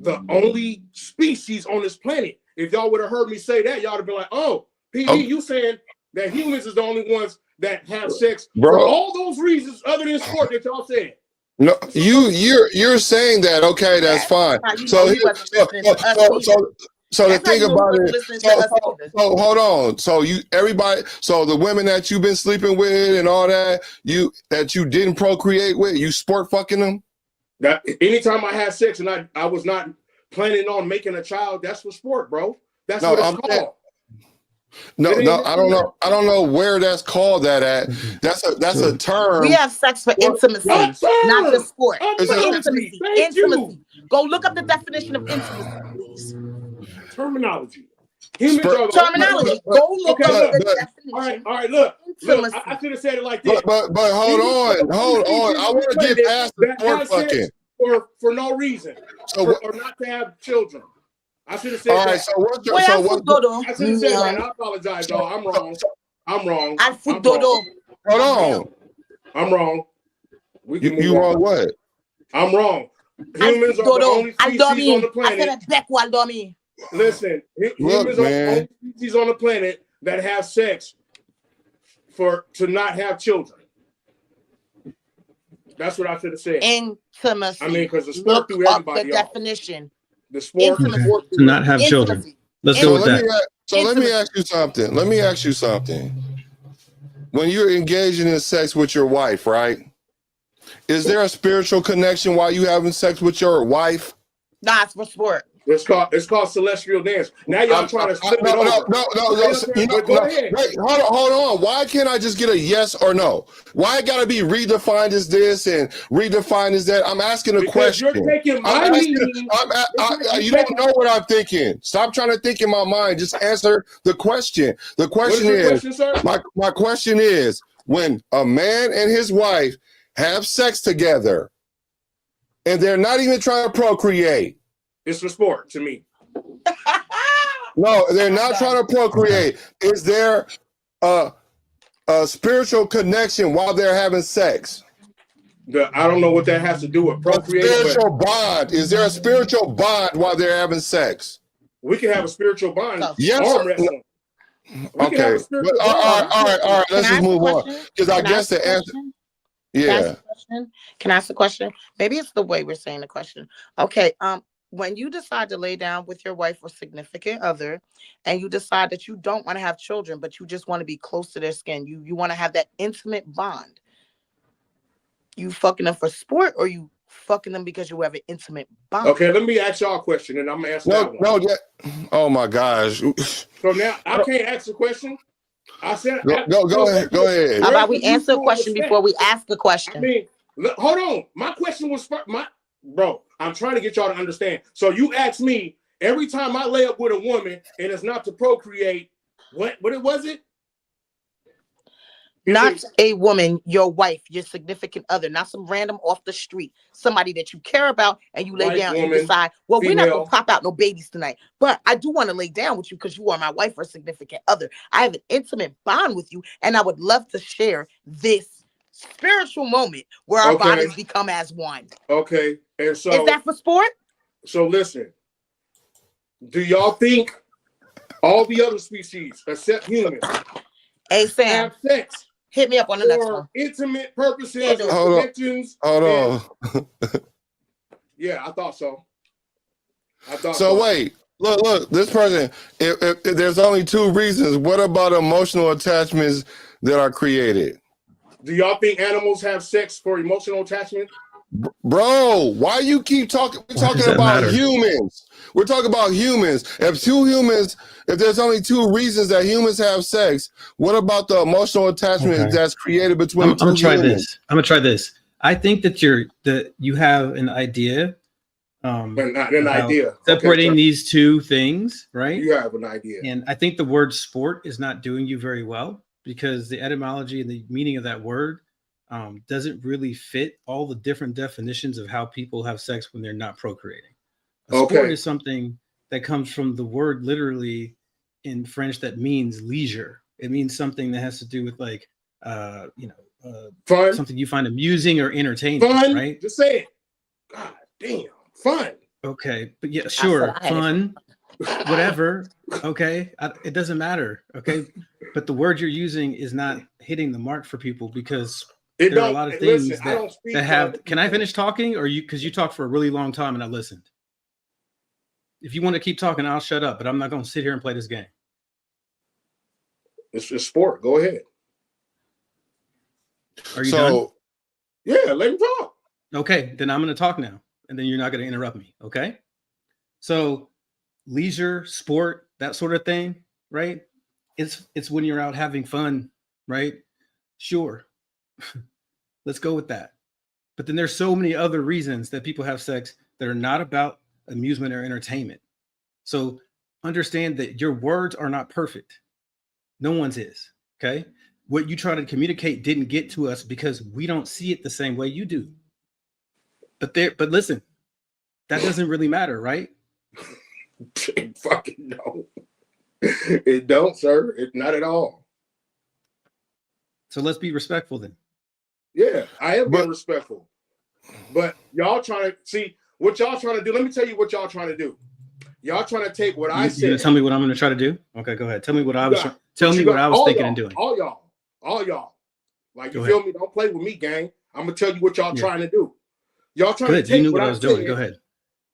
the only species on this planet. If y'all would have heard me say that, y'all would have been like, "Oh, PD, you saying that humans is the only ones that have sex for all those reasons other than sport that y'all said." No, you're saying that. Okay, that's fine. So the thing about it. So hold on. So everybody. So the women that you've been sleeping with and all that, that you didn't procreate with, you sport fucking them. That anytime I had sex and I was not planning on making a child, that's for sport, bro. That's what it's called. No, I don't know. I don't know where that's called that at. That's a term. We have sex for intimacy, not just sport. Intimacy. Intimacy. Go look up the definition of intimacy, please. Terminology. Terminology. Go look up the definition. All right, look. I should have said it like this. But hold on. I want to get past the sport fucking. For no reason. Or not to have children. I should have said all right, that. So what? I should have said that. I apologize, y'all. I'm wrong. Hold on. I'm wrong. You wrong what? I'm wrong. Humans are the only species on the planet. Listen, humans are the only species on the planet that have sex to not have children. That's what I should have said. Intimacy. I mean, because the sport threw everybody the definition. The sport to not have children. Let's go with that. Let me ask you something. When you're engaging in sex with your wife, right? Is there a spiritual connection while you having sex with your wife? Nah, it's for sport. It's called celestial dance. Now y'all trying to slip it over. No. Go ahead. Wait, hold on. Why can't I just get a yes or no? Why it gotta be redefined as this and redefined as that? I'm asking a question. You're taking my meaning. You don't know what I'm thinking. Stop trying to think in my mind. Just answer the question. The question is, my question is, when a man and his wife have sex together and they're not even trying to procreate. It's for sport to me. No, they're not trying to procreate. Is there a spiritual connection while they're having sex? I don't know what that has to do with procreating. Spiritual bond. Is there a spiritual bond while they're having sex? We can have a spiritual bond. Yes. Arm wrestling. Okay. All right. Let's just move on. Because I guess the answer. Yeah. Can I ask a question? Maybe it's the way we're saying the question. Okay. When you decide to lay down with your wife or significant other, and you decide that you don't want to have children, but you just want to be close to their skin, you want to have that intimate bond. You fucking them for sport, or you fucking them because you have an intimate bond? Okay, let me ask y'all a question, and I'm gonna answer that one. Oh my gosh. So now I can't ask a question. I said go ahead. How about we answer a question before we ask a question? I mean, hold on. My question was bro. I'm trying to get y'all to understand. So you ask me every time I lay up with a woman and it's not to procreate. What was it? Not a woman, your wife, your significant other, not some random off the street, somebody that you care about, and you lay down and decide, well, we're not gonna pop out no babies tonight, but I do want to lay down with you because you are my wife or significant other. I have an intimate bond with you, and I would love to share this spiritual moment where our bodies become as one. Okay, and so is that for sport? So listen, do y'all think all the other species except humans have sex? Hit me up on the next one. Intimate purposes or connections. Hold on. Yeah, I thought so. Wait, look, this person, if there's only two reasons, what about emotional attachments that are created? Do y'all think animals have sex for emotional attachment? Bro, why you keep talking? We're talking about humans. We're talking about humans. If there's only two reasons that humans have sex, what about the emotional attachment that's created between two humans? I'm gonna try this. I think that you have an idea. But not an idea. Separating these two things, right? You have an idea. And I think the word sport is not doing you very well, because the etymology and the meaning of that word doesn't really fit all the different definitions of how people have sex when they're not procreating. A sport is something that comes from the word literally in French that means leisure. It means something that has to do with like, fun, something you find amusing or entertaining, fun, right? Just say it. God damn, fun. Okay, but yeah, sure, fun, whatever. Okay, it doesn't matter. Okay, but the word you're using is not hitting the mark for people because there are a lot of things that have. Can I finish talking, or you? Because you talked for a really long time and I listened. If you want to keep talking, I'll shut up. But I'm not going to sit here and play this game. It's just sport. Go ahead. Are you done? Yeah, let me talk. Okay, then I'm going to talk now, and then you're not going to interrupt me. Okay. So, leisure, sport, that sort of thing, right? It's when you're out having fun, right? Sure. Let's go with that. But then there's so many other reasons that people have sex that are not about amusement or entertainment. So understand that your words are not perfect. No one's is. Okay. What you try to communicate didn't get to us because we don't see it the same way you do. But listen, that doesn't really matter, right? Fucking no. It don't, sir. It not at all. So let's be respectful then. Yeah, I am being respectful. But y'all trying to see what y'all trying to do. Let me tell you what y'all trying to do. Y'all trying to take what I said. You tell me what I'm going to try to do? Okay, go ahead. Tell me what I was thinking and doing. All y'all. Like, you feel me? Don't play with me, gang. I'm going to tell you what y'all trying to do. Y'all trying to take you knew what I was doing. Go ahead.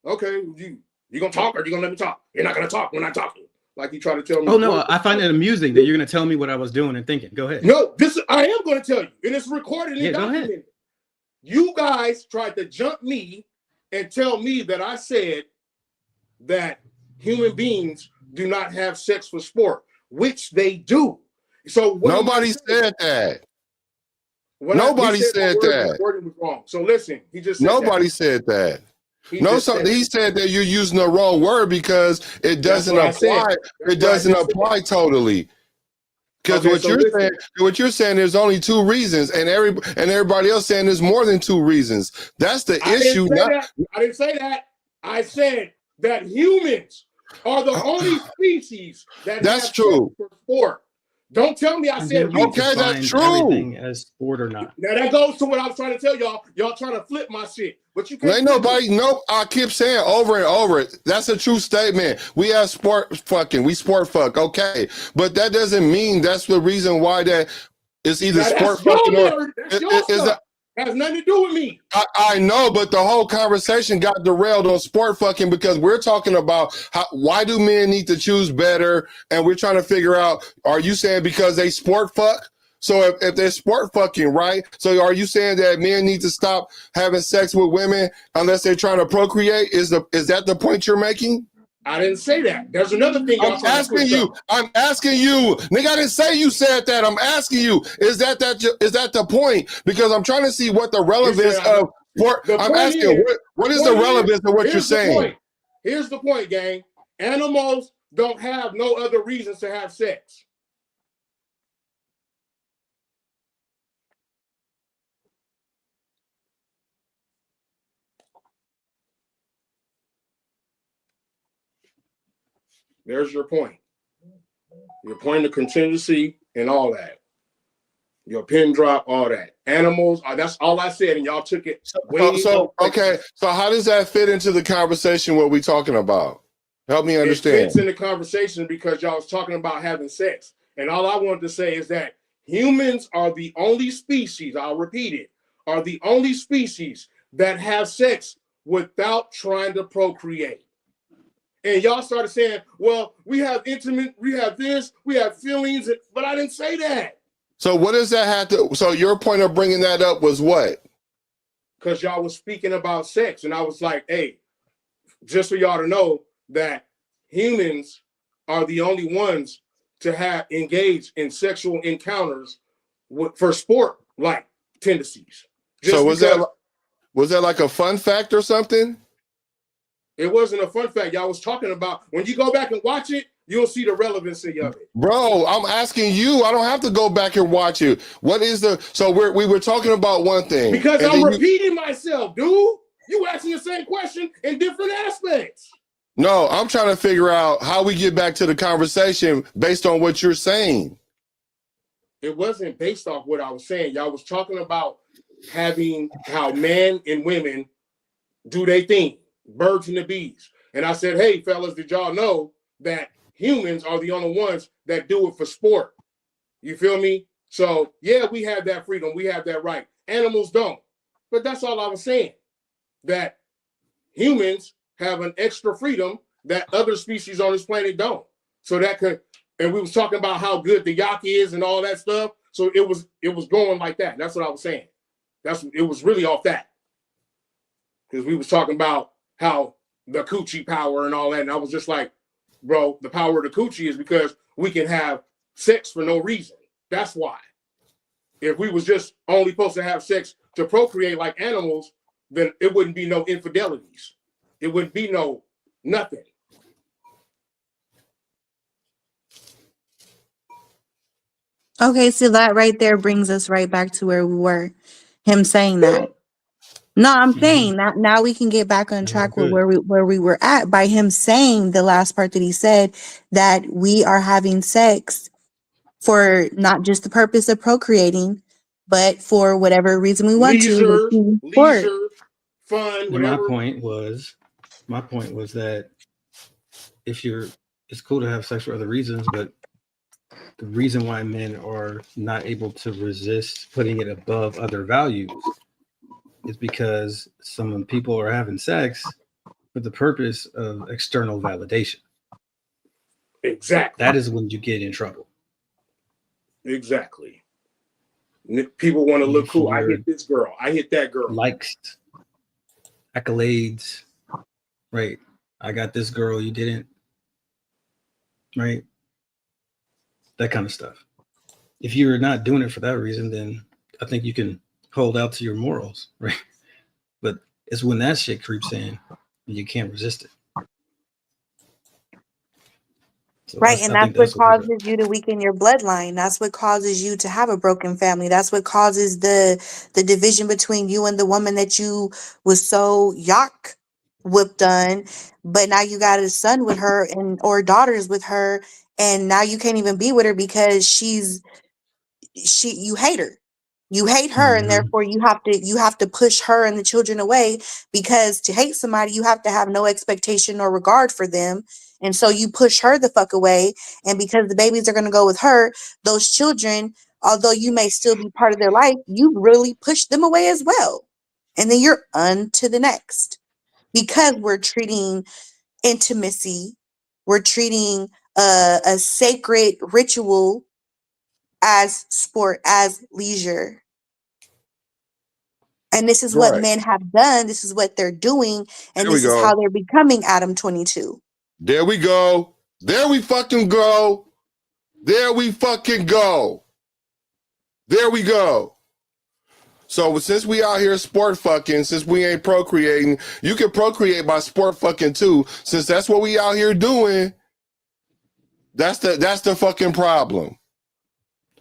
Okay, you going to talk or you going to let me talk? You're not going to talk when I'm talking. Like you try to tell me. Oh, no, I find it amusing that you're going to tell me what I was doing and thinking. Go ahead. No, I am going to tell you. And it's recorded and documented. Go ahead. You guys tried to jump me and tell me that I said that human beings do not have sex for sport, which they do. So nobody said that. Nobody said that. Wording was wrong. So listen, he just said nobody said that. He said that you're using the wrong word because it doesn't apply. It doesn't apply totally. Because what you're saying, there's only two reasons, and everybody else saying there's more than two reasons. That's the issue. I didn't say that. I said that humans are the only species that's true for sport. Don't tell me I said okay, that's true. As sport or not. Now that goes to what I was trying to tell y'all. Y'all trying to flip my shit, but you can't. Ain't nobody. No, I keep saying over and over. That's a true statement. We have sport fucking. We sport fuck. Okay, but that doesn't mean that's the reason why that it's either sport fucking or is that. Has nothing to do with me. I know, but the whole conversation got derailed on sport fucking because we're talking about why do men need to choose better, and we're trying to figure out, are you saying because they sport fuck? So if they're sport fucking, right? So are you saying that men need to stop having sex with women unless they're trying to procreate? Is that the point you're making? I didn't say that. There's another thing. I'm asking you. Nigga, I didn't say you said that. I'm asking you. Is that the point? Because I'm trying to see what the relevance of sport. I'm asking what is the relevance of what you're saying? Here's the point, gang. Animals don't have no other reasons to have sex. There's your point. Your point of contingency and all that. Your pin drop, all that. Animals, that's all I said, and y'all took it. Okay, so how does that fit into the conversation what we're talking about? Help me understand. It fits in the conversation because y'all was talking about having sex. And all I wanted to say is that humans are the only species, I'll repeat it, are the only species that have sex without trying to procreate. And y'all started saying, well, we have intimate, we have this, we have feelings, but I didn't say that. So what does that have to, so your point of bringing that up was what? Because y'all was speaking about sex, and I was like, hey, just for y'all to know that humans are the only ones to have engaged in sexual encounters for sport-like tendencies. So was that like a fun fact or something? It wasn't a fun fact. Y'all was talking about, when you go back and watch it, you'll see the relevancy of it. Bro, I'm asking you. I don't have to go back and watch it. What is the so we were talking about one thing. Because I'm repeating myself, dude. You asking the same question in different aspects. No, I'm trying to figure out how we get back to the conversation based on what you're saying. It wasn't based off what I was saying. Y'all was talking about having how men and women do their thing, birds and the bees. And I said, hey, fellas, did y'all know that humans are the only ones that do it for sport? You feel me? So, yeah, we have that freedom. We have that right. Animals don't. But that's all I was saying, that humans have an extra freedom that other species on this planet don't. So that could, and we was talking about how good the yak is and all that stuff. So it was going like that. That's what I was saying. It was really off that. Because we was talking about how the coochie power and all that. And I was just like, bro, the power of the coochie is because we can have sex for no reason. That's why. If we was just only supposed to have sex to procreate like animals, then it wouldn't be no infidelities. It wouldn't be no nothing. Okay, so that right there brings us right back to where we were. Him saying that. No, I'm saying that now we can get back on track with where we were at by him saying the last part that he said, that we are having sex for not just the purpose of procreating, but for whatever reason we want leisure, fun, whatever. My point was that it's cool to have sex for other reasons, but the reason why men are not able to resist putting it above other values is because some people are having sex for the purpose of external validation. Exactly. That is when you get in trouble. Exactly. People want to look cool. I hit this girl. I hit that girl. Likes, accolades, right? I got this girl, you didn't, right? That kind of stuff. If you're not doing it for that reason, then I think you can hold out to your morals, right? But it's when that shit creeps in, you can't resist it. So right, and that's what causes you to weaken your bloodline. That's what causes you to have a broken family. That's what causes the division between you and the woman that you was so whipped on, but now you got a son with her or daughters with her, and now you can't even be with her because you hate her. You hate her, and therefore you have to push her and the children away, because to hate somebody, you have to have no expectation or regard for them. And so you push her the fuck away. And because the babies are going to go with her, those children, although you may still be part of their life, you really push them away as well. And then you're on to the next, because we're treating intimacy, we're treating a sacred ritual as sport, as leisure. And this is what men have done. This is what they're doing. And this is how they're becoming Adam 22. There we go. There we fucking go. There we fucking go. There we go. So since we out here sport fucking, since we ain't procreating, you can procreate by sport fucking too. Since that's what we out here doing, that's the fucking problem.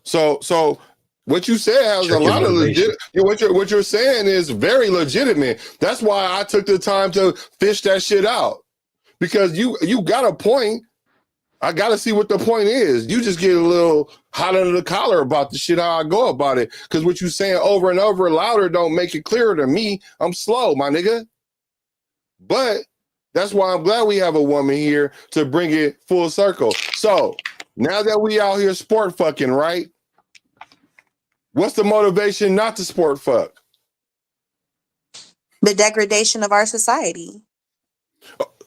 So what you said has a lot of legit. What you're saying is very legitimate. That's why I took the time to fish that shit out, because you got a point. I got to see what the point is. You just get a little hot under the collar about the shit, how I go about it. Because what you saying over and over louder don't make it clearer to me. I'm slow, my nigga. But that's why I'm glad we have a woman here to bring it full circle. So now that we out here sport fucking, right? What's the motivation not to sport fuck? The degradation of our society.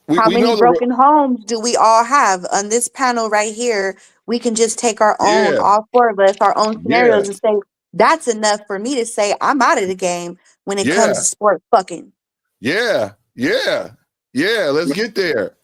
How many broken homes do we all have? On this panel right here, we can just take our own, all four of us, our own scenarios and say, that's enough for me to say I'm out of the game when it comes to sport fucking. Yeah. Let's get there.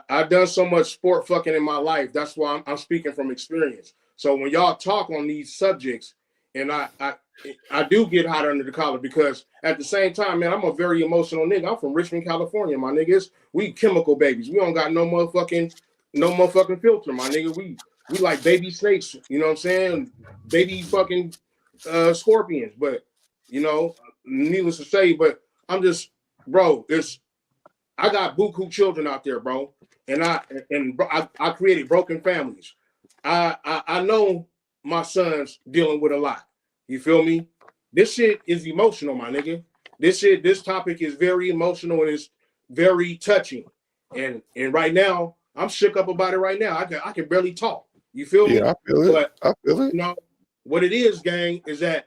I've done so much sport fucking in my life. That's why I'm speaking from experience. So when y'all talk on these subjects, and I do get hot under the collar because at the same time, man, I'm a very emotional nigga. I'm from Richmond, California, my niggas. We chemical babies. We don't got no motherfucking filter, my nigga. We like baby snakes, you know what I'm saying? Baby fucking scorpions. But you know, needless to say, but I'm just, bro, I got buku children out there, bro. And I created broken families. I know my son's dealing with a lot. You feel me? This shit is emotional, my nigga. This topic is very emotional and it's very touching. And right now, I'm shook up about it right now. I can barely talk. You feel me? Yeah, I feel it. But I feel it. you know what it is, gang, is that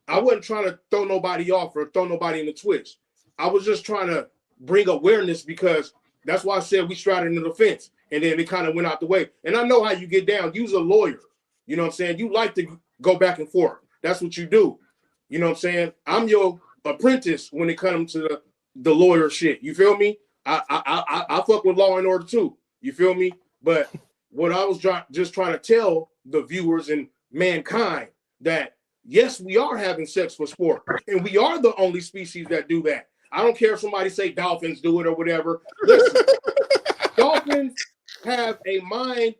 I wasn't trying to throw nobody off or throw nobody in the twist. I was just trying to bring awareness because that's why I said we straddled into the fence and then it kind of went out the way. And I know how you get down. You's a lawyer. You know what I'm saying? You like to go back and forth. That's what you do. You know what I'm saying? I'm your apprentice when it comes to the lawyer shit. You feel me? I fuck with law and order too. You feel me? But what I was just trying to tell the viewers and mankind that yes, we are having sex for sport, and we are the only species that do that. I don't care if somebody say dolphins do it or whatever. Listen, dolphins have a mind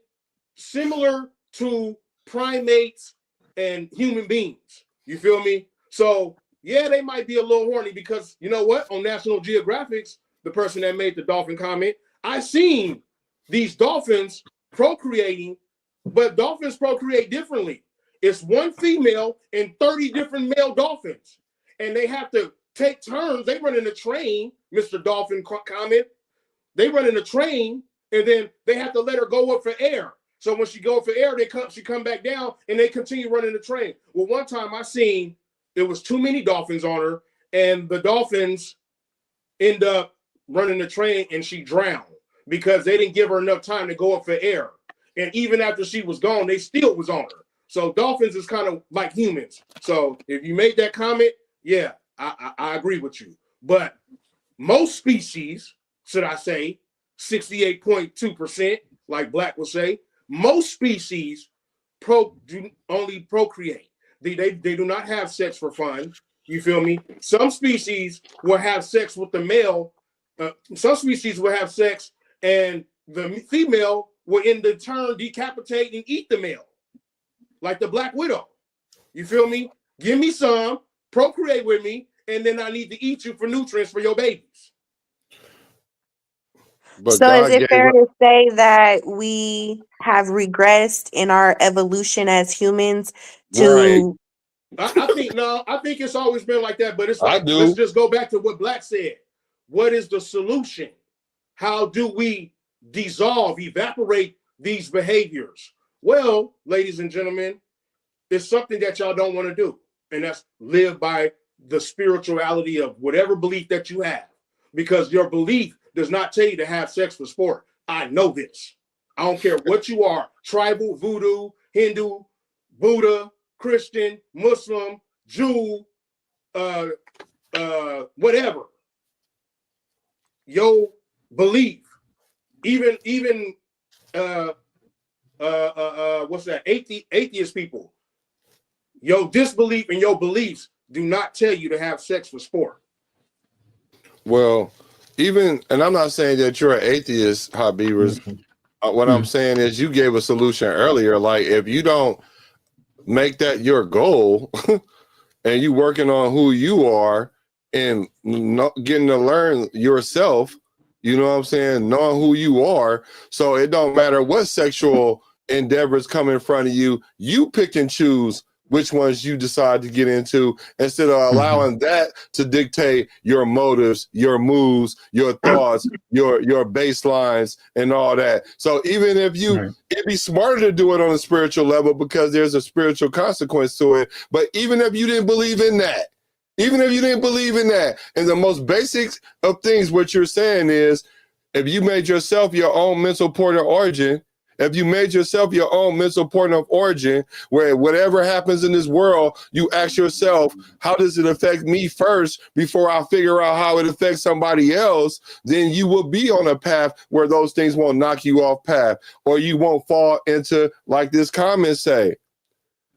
similar to primates and human beings. You feel me? So yeah, they might be a little horny because you know what? On National Geographic's, the person that made the dolphin comment, I seen these dolphins procreating, but dolphins procreate differently. It's one female and 30 different male dolphins. And they have to take turns. They run in a train, Mr. Dolphin comment. They run in a train and then they have to let her go up for air. So when she go up for air, she come back down and they continue running the train. Well, one time I seen there was too many dolphins on her and the dolphins end up running the train and she drowned because they didn't give her enough time to go up for air. And even after she was gone, they still was on her. So dolphins is kind of like humans. So if you made that comment, yeah, I agree with you. But most species, should I say, 68.2%, like Black will say, most species do only procreate. They do not have sex for fun. You feel me? Some species will have sex with the male. Some species will have sex and the female will in the turn decapitate and eat the male. Like the Black Widow. You feel me? Give me some, procreate with me, and then I need to eat you for nutrients for your babies. But so God is it fair to say that we have regressed in our evolution as humans to... Right. I think it's always been like that, but it's like, let's just go back to what Black said. What is the solution? How do we evaporate these behaviors? Well, ladies and gentlemen, it's something that y'all don't want to do. And that's live by the spirituality of whatever belief that you have. Because your belief does not tell you to have sex for sport. I know this. I don't care what you are, tribal, voodoo, Hindu, Buddha, Christian, Muslim, Jew, whatever. Your belief, even what's that? Atheist people. Your disbelief and your beliefs do not tell you to have sex for sport. Well, and I'm not saying that you're an atheist, Habibers. What I'm saying is you gave a solution earlier. Like if you don't make that your goal and you working on who you are and getting to learn yourself, you know what I'm saying? Knowing who you are. So it don't matter what sexual endeavors come in front of you, you pick and choose which ones you decide to get into instead of allowing that to dictate your motives, your moves, your thoughts, your baselines and all that. So even if it'd be smarter to do it on a spiritual level because there's a spiritual consequence to it. But even if you didn't believe in that, and the most basics of things, what you're saying is, if you made yourself your own mental point of origin, where whatever happens in this world, you ask yourself, how does it affect me first before I figure out how it affects somebody else? Then you will be on a path where those things won't knock you off path, or you won't fall into, like this comment say.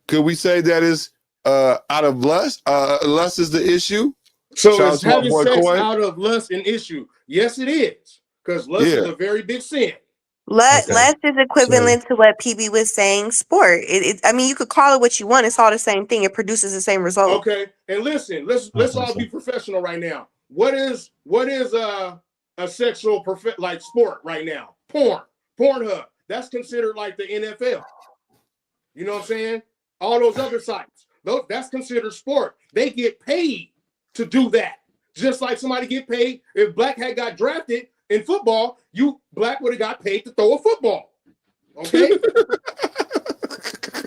Could we say that is out of lust. Lust is the issue. So Shout out is to my having boy sex Coy. out of lust an issue? Yes, it is. Because lust is a very big sin. Lust Okay. is equivalent to what PB was saying. Sport. I mean, you could call it what you want. It's all the same thing. It produces the same result. Okay, and listen, let's all be professional right now. What is a sexual like sport right now? Pornhub. That's considered like the NFL. You know what I'm saying? All those other sites. That's considered sport. They get paid to do that. Just like somebody get paid. If Black had got drafted in football, Black would have got paid to throw a football. Okay?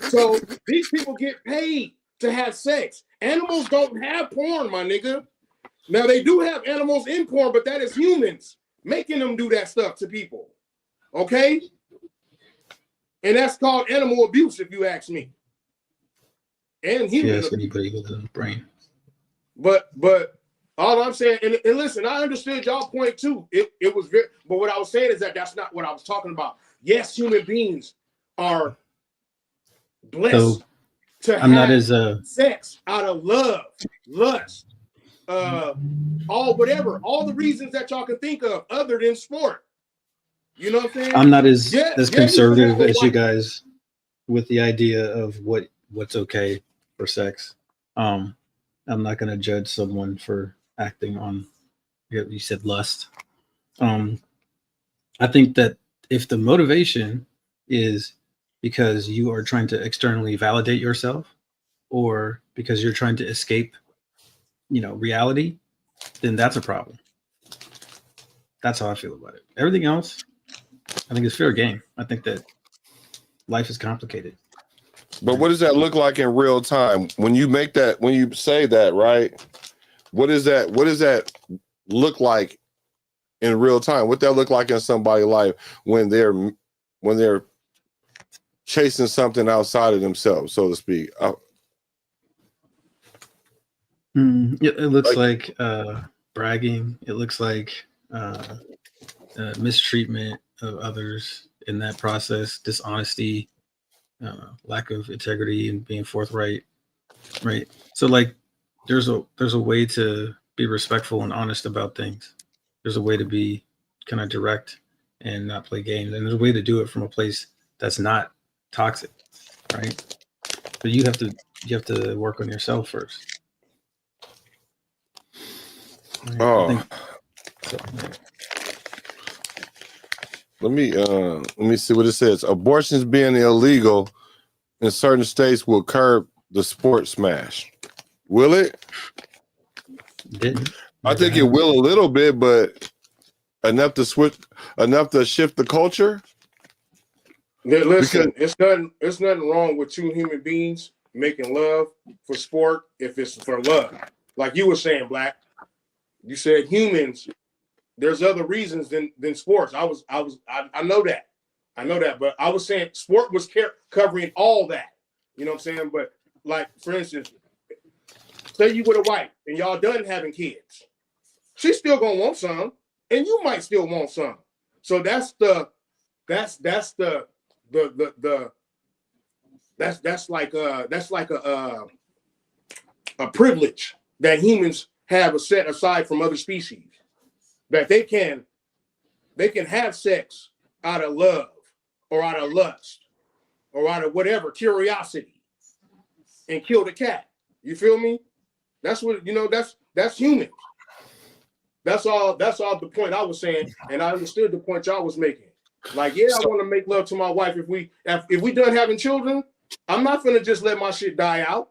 So these people get paid to have sex. Animals don't have porn, my nigga. Now they do have animals in porn, but that is humans making them do that stuff to people. Okay? And that's called animal abuse, if you ask me. And human abuse. Anybody with a brain. But all I'm saying, and listen, I understood y'all point too. It was very, but what I was saying is that's not what I was talking about. Yes, human beings are blessed to have sex out of love, lust, all the reasons that y'all can think of other than sport. You know what I'm saying? I'm not as conservative as you guys with the idea of what's okay for sex. I'm not going to judge someone for acting on, you said lust. I think that if the motivation is because you are trying to externally validate yourself or because you're trying to escape, reality, then that's a problem. That's how I feel about it. Everything else, I think it's fair game. I think that life is complicated. But what does that look like in real time? When you say that, right? What does that look like in real time? What that look like in somebody's life when they're chasing something outside of themselves, so to speak? It looks like bragging. It looks like mistreatment of others in that process, dishonesty, lack of integrity and being forthright, right? So like there's a way to be respectful and honest about things. There's a way to be kind of direct and not play games, and there's a way to do it from a place that's not toxic, right? But you have to work on yourself first. Right? Let me see what it says. Abortions being illegal in certain states will curb the sport smash. Will it? I think it will a little bit, but enough to shift the culture. Listen, it's nothing wrong with two human beings making love for sport if it's for love. Like you were saying, Black. You said humans. There's other reasons than sports. I know that. I know that. But I was saying sport was covering all that. You know what I'm saying? But like, for instance, say you with a wife and y'all done having kids. She's still gonna want some, and you might still want some. So that's like a privilege that humans have set aside from other species. That they can have sex out of love or out of lust or out of whatever curiosity and kill the cat. You feel me? That's what that's human. That's all the point I was saying, and I understood the point y'all was making. Like, yeah, I want to make love to my wife. If we done having children, I'm not gonna just let my shit die out.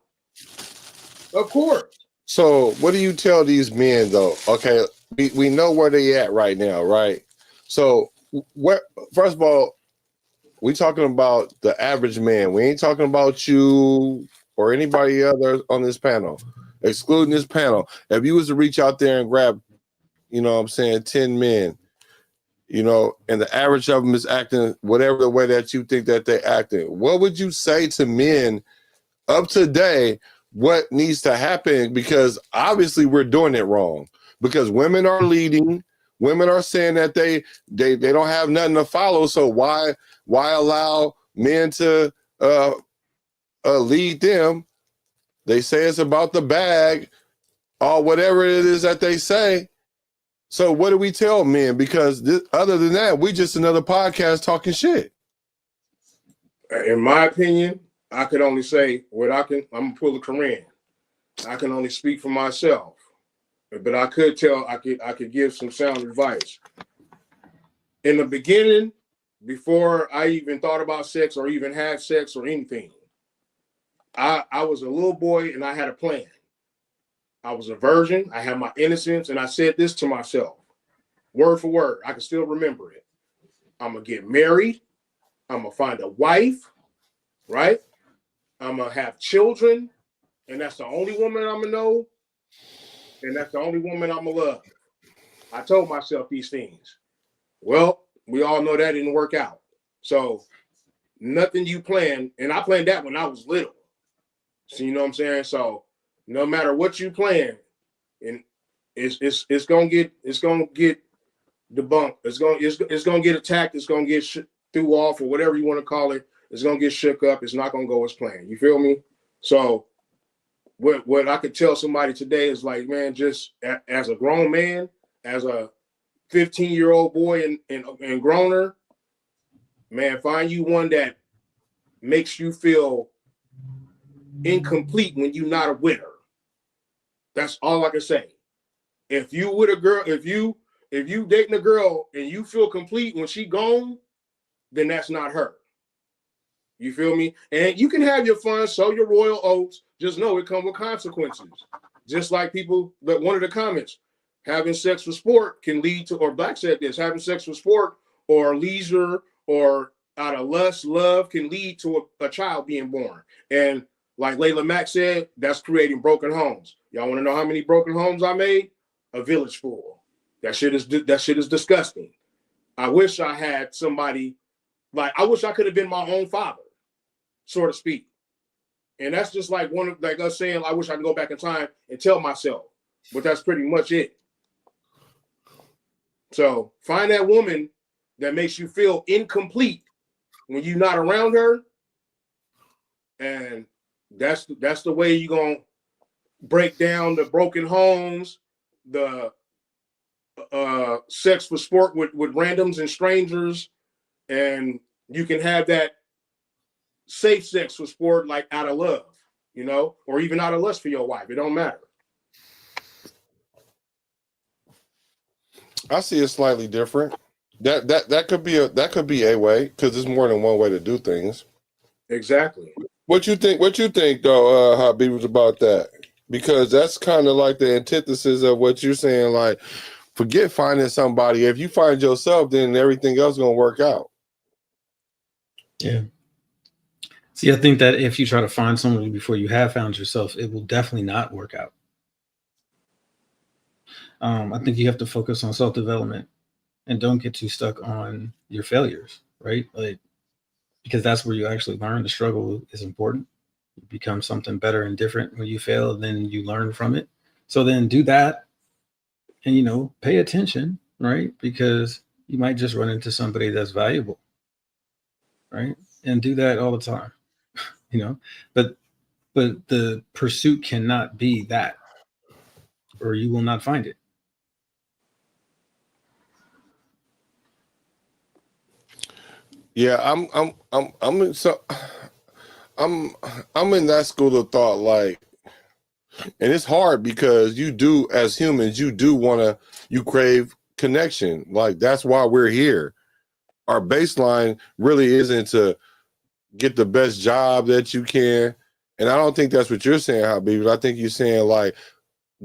Of course. So what do you tell these men though? Okay, we know where they at right now, right? So first of all, we talking about the average man. We ain't talking about you or anybody other on this panel, excluding this panel. If you was to reach out there and grab, 10 men, and the average of them is acting whatever the way that you think that they're acting, what would you say to men up today? What needs to happen? Because obviously we're doing it wrong. Because women are leading, women are saying that they don't have nothing to follow. So why allow men to lead them They say it's about the bag or whatever it is that they say. So what do we tell men? Because other than that, we just another podcast talking shit. In my opinion, I could only say what I can. I'm gonna pull a Korean. I can only speak for myself, but I could give some sound advice. In the beginning, before I even thought about sex or even had sex or anything, I was a little boy and I had a plan. I was a virgin. I had my innocence, and I said this to myself, word for word. I can still remember it. I'm gonna get married. I'm gonna find a wife, right? I'm gonna have children, and that's the only woman I'm gonna know, and that's the only woman I'm gonna love. I told myself these things. Well, we all know that didn't work out. So nothing you plan, and I planned that when I was little. So you know what I'm saying? So no matter what you plan, and it's gonna get debunked. It's gonna get attacked. It's gonna get threw off or whatever you want to call it. It's gonna get shook up. It's not gonna go as planned. You feel me? So what I could tell somebody today is like, man, just as a grown man, as a 15-year-old boy and growner, man, find you one that makes you feel incomplete when you're not with her. That's all I can say. If you with a girl, if you dating a girl and you feel complete when she gone, then that's not her. You feel me? And you can have your fun, sow your royal oats. Just know it comes with consequences. Just like people, that one of the comments, having sex for sport can lead to, or Black said this, having sex for sport or leisure or out of lust, love can lead to a child being born. And like Layla Mack said, that's creating broken homes. Y'all want to know how many broken homes I made? A village full. That shit is disgusting. I wish I had somebody, like, I wish I could have been my own father, so to speak. And that's just like like us saying, I wish I could go back in time and tell myself. But that's pretty much it. So find that woman that makes you feel incomplete when you're not around her. And that's the way you're going to break down the broken homes, the sex for sport with randoms and strangers. And you can have that safe sex for sport, like out of love, you know, or even out of lust for your wife. It don't matter. I see it slightly different. That could be a way, because there's more than one way to do things. Exactly. What you think though, Habib, was about that? Because that's kind of like the antithesis of what you're saying. Like, forget finding somebody. If you find yourself, then everything else is gonna work out. Yeah. See, I think that if you try to find someone before you have found yourself, it will definitely not work out. I think you have to focus on self-development and don't get too stuck on your failures, right? Like, because that's where you actually learn. The struggle is important. You become something better and different when you fail, and then you learn from it. So then do that and, pay attention, right? Because you might just run into somebody that's valuable, right? And do that all the time, but the pursuit cannot be that, or you will not find it. Yeah, I'm in that school of thought, like, and it's hard because you do, as humans, you crave connection. Like, that's why we're here. Our baseline really isn't to get the best job that you can. And I don't think that's what you're saying, Habib. I think you're saying, like,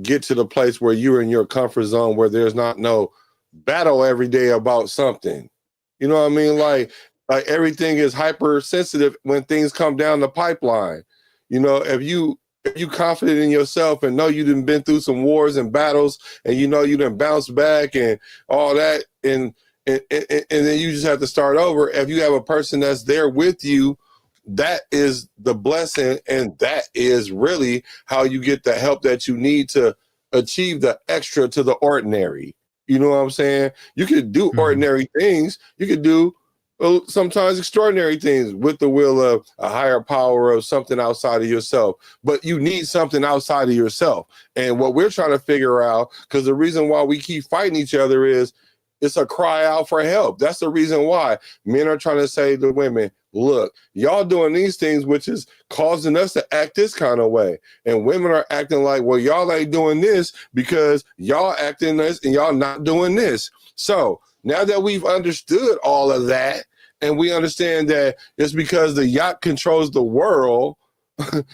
get to the place where you're in your comfort zone, where there's not no battle every day about something. You know what I mean? Like everything is hypersensitive when things come down the pipeline. If you confident in yourself and know you done been through some wars and battles, and you done bounce back and all that, and then you just have to start over. If you have a person that's there with you, that is the blessing, and that is really how you get the help that you need to achieve the extra to the ordinary. You know what I'm saying? You could do ordinary things. You could do sometimes extraordinary things with the will of a higher power of something outside of yourself. But you need something outside of yourself. And what we're trying to figure out, because the reason why we keep fighting each other is it's a cry out for help. That's the reason why men are trying to say to women, look, y'all doing these things, which is causing us to act this kind of way. And women are acting like, well, y'all ain't doing this because y'all acting this and y'all not doing this. So now that we've understood all of that, and we understand that it's because the yacht controls the world,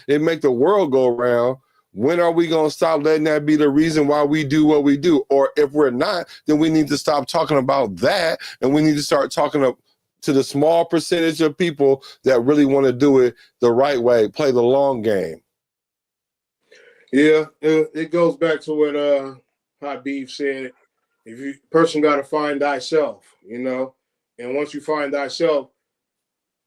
it make the world go around. When are we going to stop letting that be the reason why we do what we do? Or if we're not, then we need to stop talking about that, and we need to start talking to the small percentage of people that really want to do it the right way, play the long game. Yeah, it goes back to what E.B.H said. If you person got to find thyself, you know, and once you find thyself,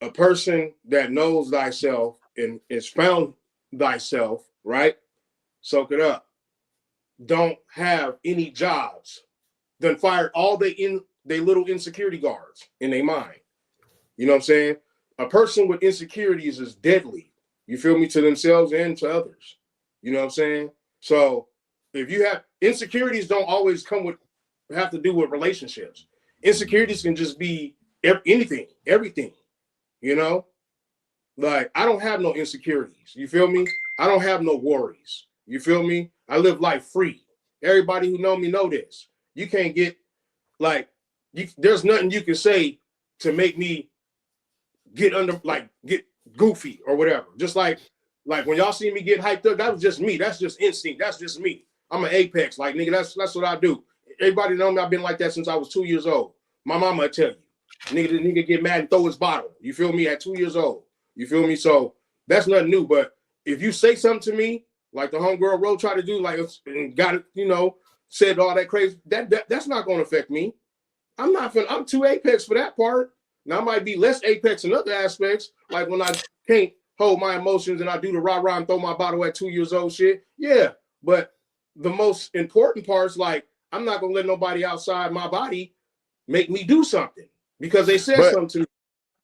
a person that knows thyself and is found thyself, right? Soak it up. Don't have any jobs. Then fired all they little insecurity guards in their mind. You know what I'm saying? A person with insecurities is deadly. You feel me? To themselves and to others. You know what I'm saying? So if you have insecurities, don't always have to do with relationships. Insecurities can just be anything, everything, you know? Like, I don't have no insecurities. You feel me? I don't have no worries. You feel me? I live life free. Everybody who know me know this. You can't get, like, there's nothing you can say to make me get goofy or whatever. Just like when y'all see me get hyped up, that was just me. That's just instinct. That's just me. I'm an apex. Like, nigga, that's what I do. Everybody know me. I've been like that since I was 2 years old. My mama would tell you. The nigga get mad and throw his bottle. You feel me? At 2 years old. You feel me? So that's nothing new. But if you say something to me, like the homegirl Ro tried to do, like, and got it, you know, said all that crazy, that's not going to affect me. I'm too apex for that part. Now I might be less apex in other aspects, like when I can't hold my emotions and I do the rah-rah and throw my bottle at 2 years old shit. Yeah, but the most important parts, like, I'm not going to let nobody outside my body make me do something because they said something to me.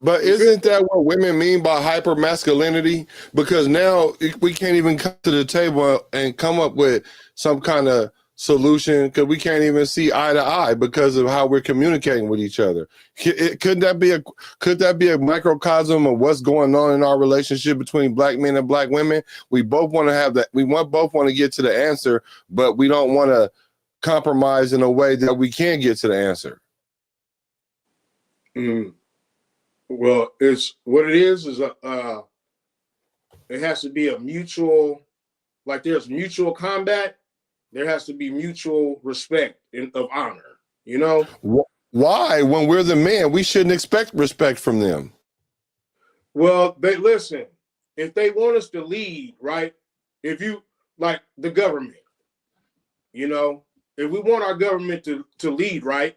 But isn't that what women mean by hyper masculinity? Because now we can't even come to the table and come up with some kind of solution because we can't even see eye to eye because of how we're communicating with each other. Could that be a microcosm of what's going on in our relationship between black men and black women? We both want to have that. Both want to get to the answer, but we don't want to compromise in a way that we can get to the answer. Well, it's what it is it has to be a mutual, like there's mutual combat. There has to be mutual respect of honor, you know? Why? When we're the man, we shouldn't expect respect from them. Well, listen, if they want us to lead, right? If you, like the government, you know, if we want our government to lead, right?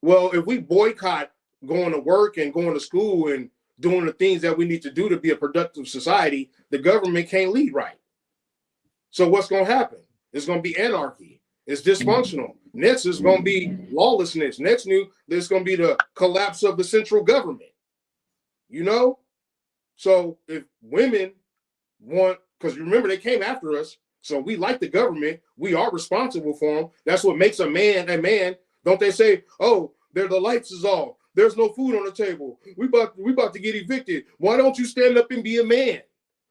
Well, if we boycott going to work and going to school and doing the things that we need to do to be a productive society, the government can't lead right. So what's going to happen? It's going to be anarchy. It's dysfunctional. Next is going to be lawlessness. Next there's going to be the collapse of the central government. You know? So if women want, because remember they came after us, so we like the government. We are responsible for them. That's what makes a man a man. Don't they say, oh, the lights is off. There's no food on the table. We about to get evicted. Why don't you stand up and be a man?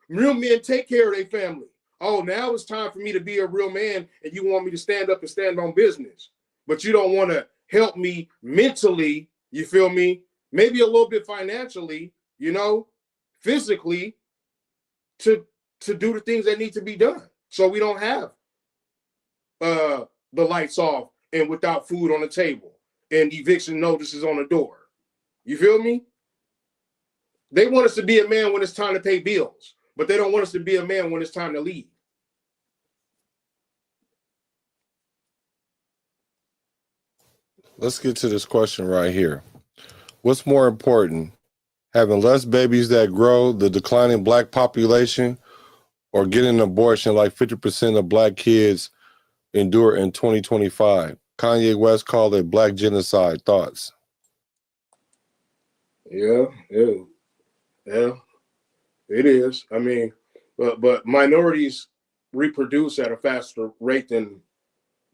Real men take care of their family. Oh, now it's time for me to be a real man, and you want me to stand up and stand on business. But you don't want to help me mentally, you feel me? Maybe a little bit financially, you know, physically, to do the things that need to be done. So we don't have the lights off and without food on the table and eviction notices on the door. You feel me? They want us to be a man when it's time to pay bills, but they don't want us to be a man when it's time to lead. Let's get to this question right here. What's more important, having less babies that grow, the declining black population, or getting an abortion like 50% of black kids endure in 2025? Kanye West called it black genocide. Thoughts? Yeah, it is. I mean, but minorities reproduce at a faster rate than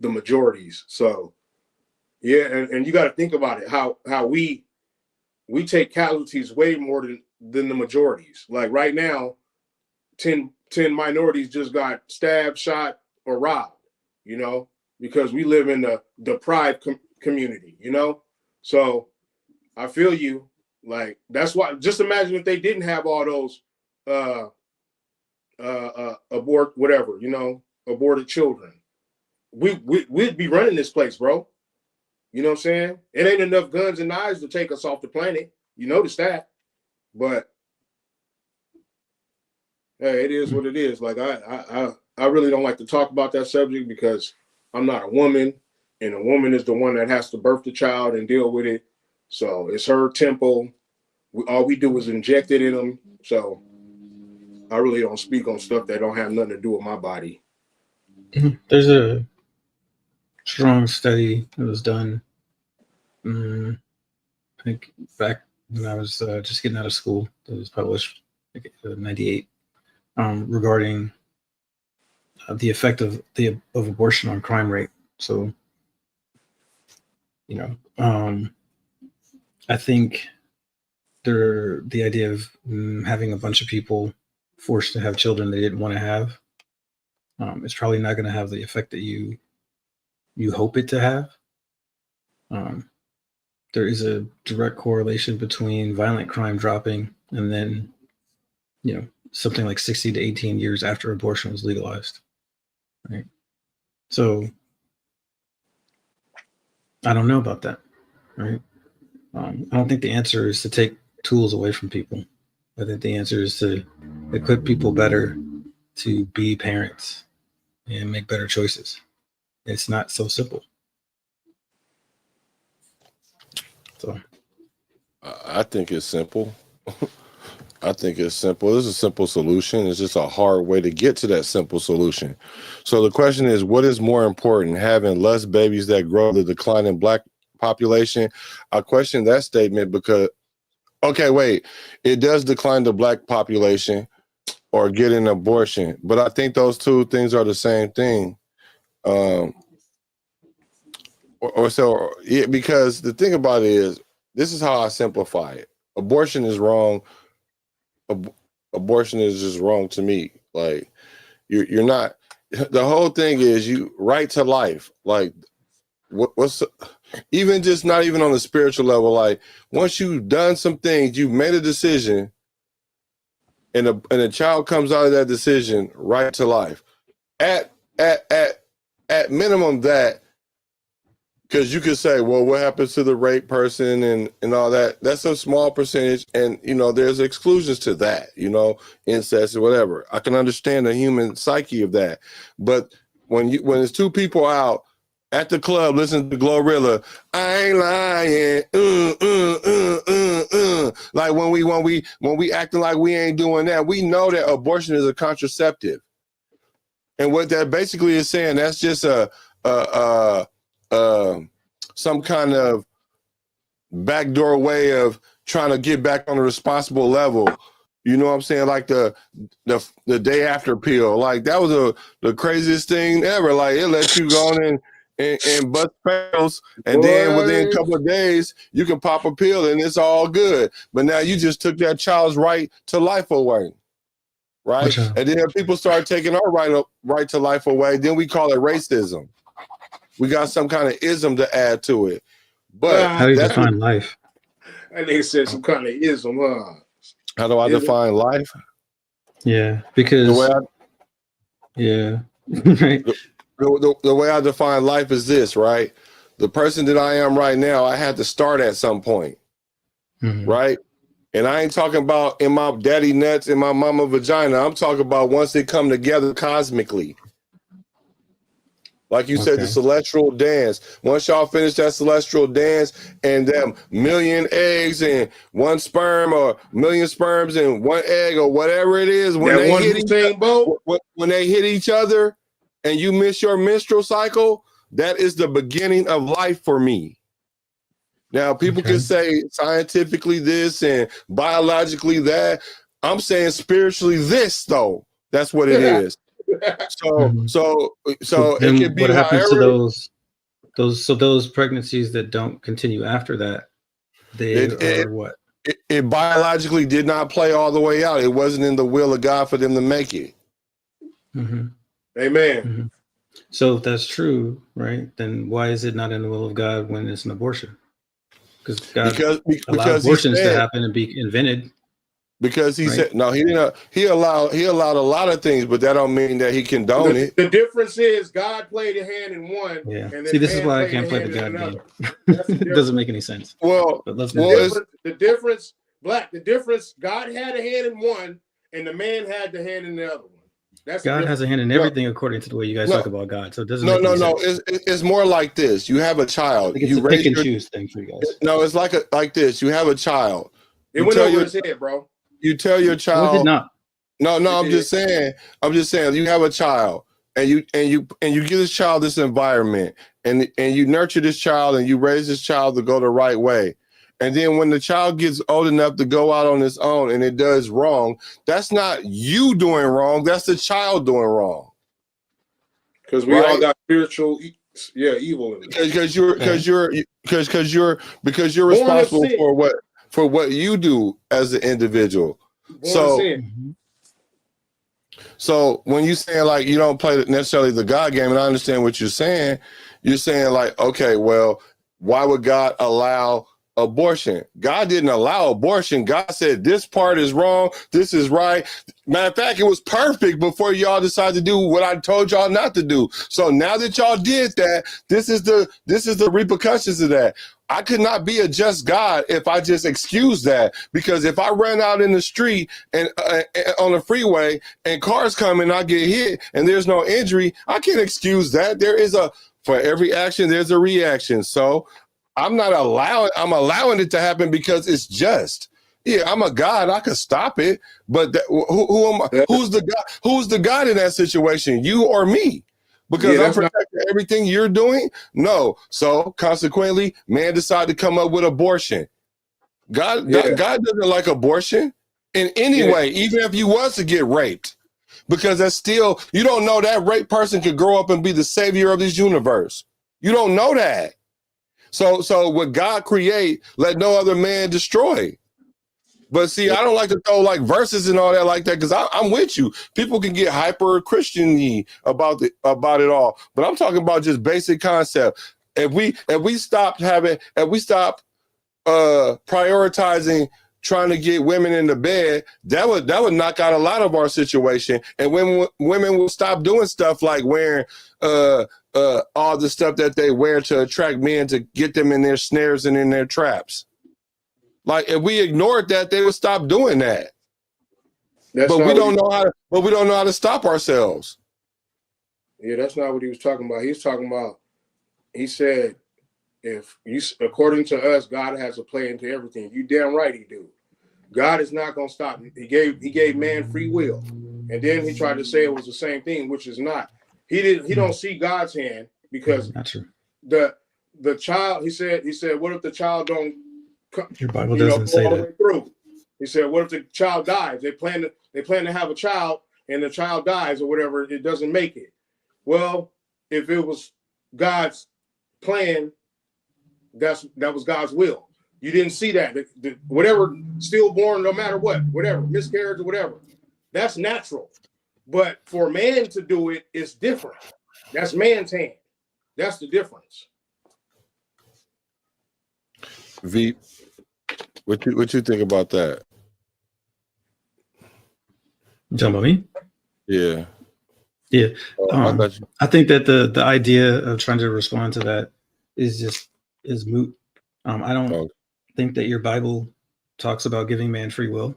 the majorities. So yeah, and you got to think about it. How we take casualties way more than the majorities. Like right now, 10 minorities just got stabbed, shot, or robbed. You know, because we live in a deprived community. You know, so I feel you. Like that's why. Just imagine if they didn't have all those uh abort whatever, you know, aborted children. We'd be running this place, bro. You know what I'm saying? It ain't enough guns and knives to take us off the planet. You notice that. But hey, it is what it is. Like I really don't like to talk about that subject because I'm not a woman, and a woman is the one that has to birth the child and deal with it. So it's her temple. All we do is inject it in them. So I really don't speak on stuff that don't have nothing to do with my body. There's a strong study that was done, I think back when I was just getting out of school. That was published like, 98, regarding the effect of abortion on crime rate. So, you know, I think the idea of having a bunch of people forced to have children they didn't want to have, it's probably not going to have the effect that you hope it to have. There is a direct correlation between violent crime dropping and then, you know, something like 60 to 18 years after abortion was legalized. Right. So I don't know about that. Right. I don't think the answer is to take tools away from people. I think the answer is to equip people better to be parents and make better choices. It's not so simple. So I think it's simple. I think it's simple. It's a simple solution. It's just a hard way to get to that simple solution. So the question is, what is more important, having less babies that grow the declining black population? I question that statement because, okay, wait, it does decline the black population or get an abortion, but I think those two things are the same thing. Yeah, because the thing about it is, this is how I simplify it. Abortion is wrong. Abortion is just wrong to me. Like you're not. The whole thing is you right to life. Like what's even just not even on the spiritual level. Like once you've done some things, you've made a decision, and a child comes out of that decision, right to life. At minimum that. Because you could say, well, what happens to the rape person and all that? That's a small percentage. And, you know, there's exclusions to that, you know, incest or whatever. I can understand the human psyche of that. But when it's two people out at the club listening to Glorilla, I ain't lying. Like when we acting like we ain't doing that, we know that abortion is a contraceptive. And what that basically is saying, that's just some kind of backdoor way of trying to get back on a responsible level. You know what I'm saying? Like the day after pill. Like that was the craziest thing ever. Like it lets you go on and bust pills, and then within a couple of days you can pop a pill and it's all good. But now you just took that child's right to life away. Right? And then people start taking our right to life away, then we call it racism. We got some kind of ism to add to it. But how do you define life? I think it said some kind of ism, huh? How do I define life? Yeah, because right. The way I define life is this, right? The person that I am right now, I had to start at some point, right? And I ain't talking about in my daddy nuts and my mama vagina. I'm talking about once they come together cosmically. Like you said, the celestial dance. Once y'all finish that celestial dance and them million eggs and one sperm or million sperms and one egg or whatever it is, when they hit each other and you miss your menstrual cycle, that is the beginning of life for me. Now, people can say scientifically this and biologically that. I'm saying spiritually this, though. That's what it is. So it can be what happens to however. those pregnancies that don't continue after that? They are what? It biologically did not play all the way out. It wasn't in the will of God for them to make it. Amen. So if that's true, right, then why is it not in the will of God when it's an abortion? Because God allowed abortions to happen and be invented. Because he said no, he didn't. He allowed a lot of things, but that don't mean that he condoned it. The difference is God played a hand in one. Yeah. And See, this is why I can't play the God game. It doesn't make any sense. Well, but let's the difference, God had a hand in one, and the man had the hand in the other one. That's God has a hand in everything according to the way you guys talk about God. So it doesn't. No. It's more like this. You have a child. It's a pick and choose thing for you guys. No, it's like this. You have a child. It went over his head, bro. You tell your child. No, it did not. No, I'm just saying. You have a child, and you give this child this environment, and you nurture this child, and you raise this child to go the right way. And then when the child gets old enough to go out on its own and it does wrong, that's not you doing wrong. That's the child doing wrong. Because we all got spiritual, evil in it. Because you're responsible for what you do as an individual. So when you saying like you don't play necessarily the God game, and I understand what you're saying like, okay, well, why would God allow abortion? God didn't allow abortion. God said this part is wrong, this is right. Matter of fact, it was perfect before y'all decided to do what I told y'all not to do. So now that y'all did that, this is the repercussions of that. I could not be a just God if I just excuse that, because if I run out in the street and on the freeway and cars come and I get hit and there's no injury, I can't excuse that. For every action, there's a reaction. So I'm allowing it to happen because it's just. Yeah, I'm a God. I could stop it, but who am I? Who's the God? Who's the God in that situation? You or me? Because I'm protecting everything you're doing? No. So consequently, man decided to come up with abortion. God doesn't like abortion in any way, even if you was to get raped. Because that's still, you don't know that raped person could grow up and be the savior of this universe. You don't know that. So what God create, let no other man destroy. But see, I don't like to throw like verses and all that like that, because I'm with you. People can get hyper Christian-y about it all. But I'm talking about just basic concept. If we stop prioritizing trying to get women into bed, that would knock out a lot of our situation. And when women will stop doing stuff like wearing all the stuff that they wear to attract men to get them in their snares and in their traps. Like if we ignored that, they would stop doing that. But we don't know how to stop ourselves. Yeah, that's not what he was talking about. He said, if you, according to us, God has a plan into everything. You damn right he do. God is not gonna stop. He gave man free will. And then he tried to say it was the same thing, which is not. He don't see God's hand, because not true. The child, he said, what if the child don't come, your Bible doesn't say all the that. way through? He said, what if the child dies? They plan to have a child and the child dies or whatever, it doesn't make it. Well, if it was God's plan, that was God's will. You didn't see that. Whatever, stillborn, no matter what, whatever, miscarriage or whatever, that's natural. But for man to do it, it's different. That's man's hand. That's the difference. V, what you think about that? You talking about me? Yeah. Yeah. I think that the idea of trying to respond to that is moot. I don't think that your Bible talks about giving man free will.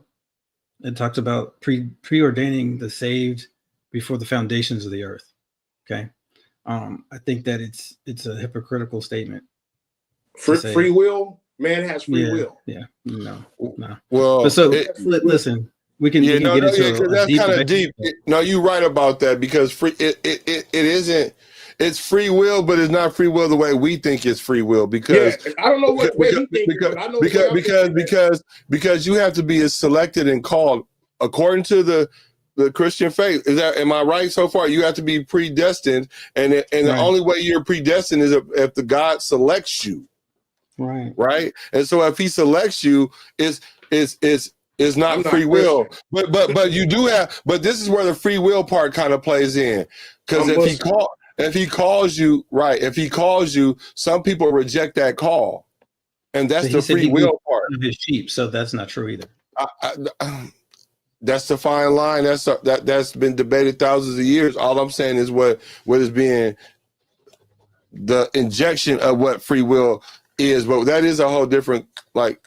It talks about preordaining the saved before the foundations of the earth. Okay. I think that it's a hypocritical statement. Free will? Man has free will. Yeah. No. Well, listen, we can get into that's kind of deep. No, you're right about that, because it it's free will, but it's not free will the way we think it's free will because I don't know what way he thinking, but I know the way I'm thinking. Because you have to be selected and called according to the Christian faith. Am I right so far? You have to be predestined, and the only way you're predestined is if the God selects you. Right. And so if he selects you, it's not free will. But you do have, but this is where the free will part kind of plays in. Because if he calls you, some people reject that call. And that's the free will part. Of his sheep, so that's not true either. That's the fine line. That's been debated thousands of years. All I'm saying is what is being the injection of what free will is, but that is a whole different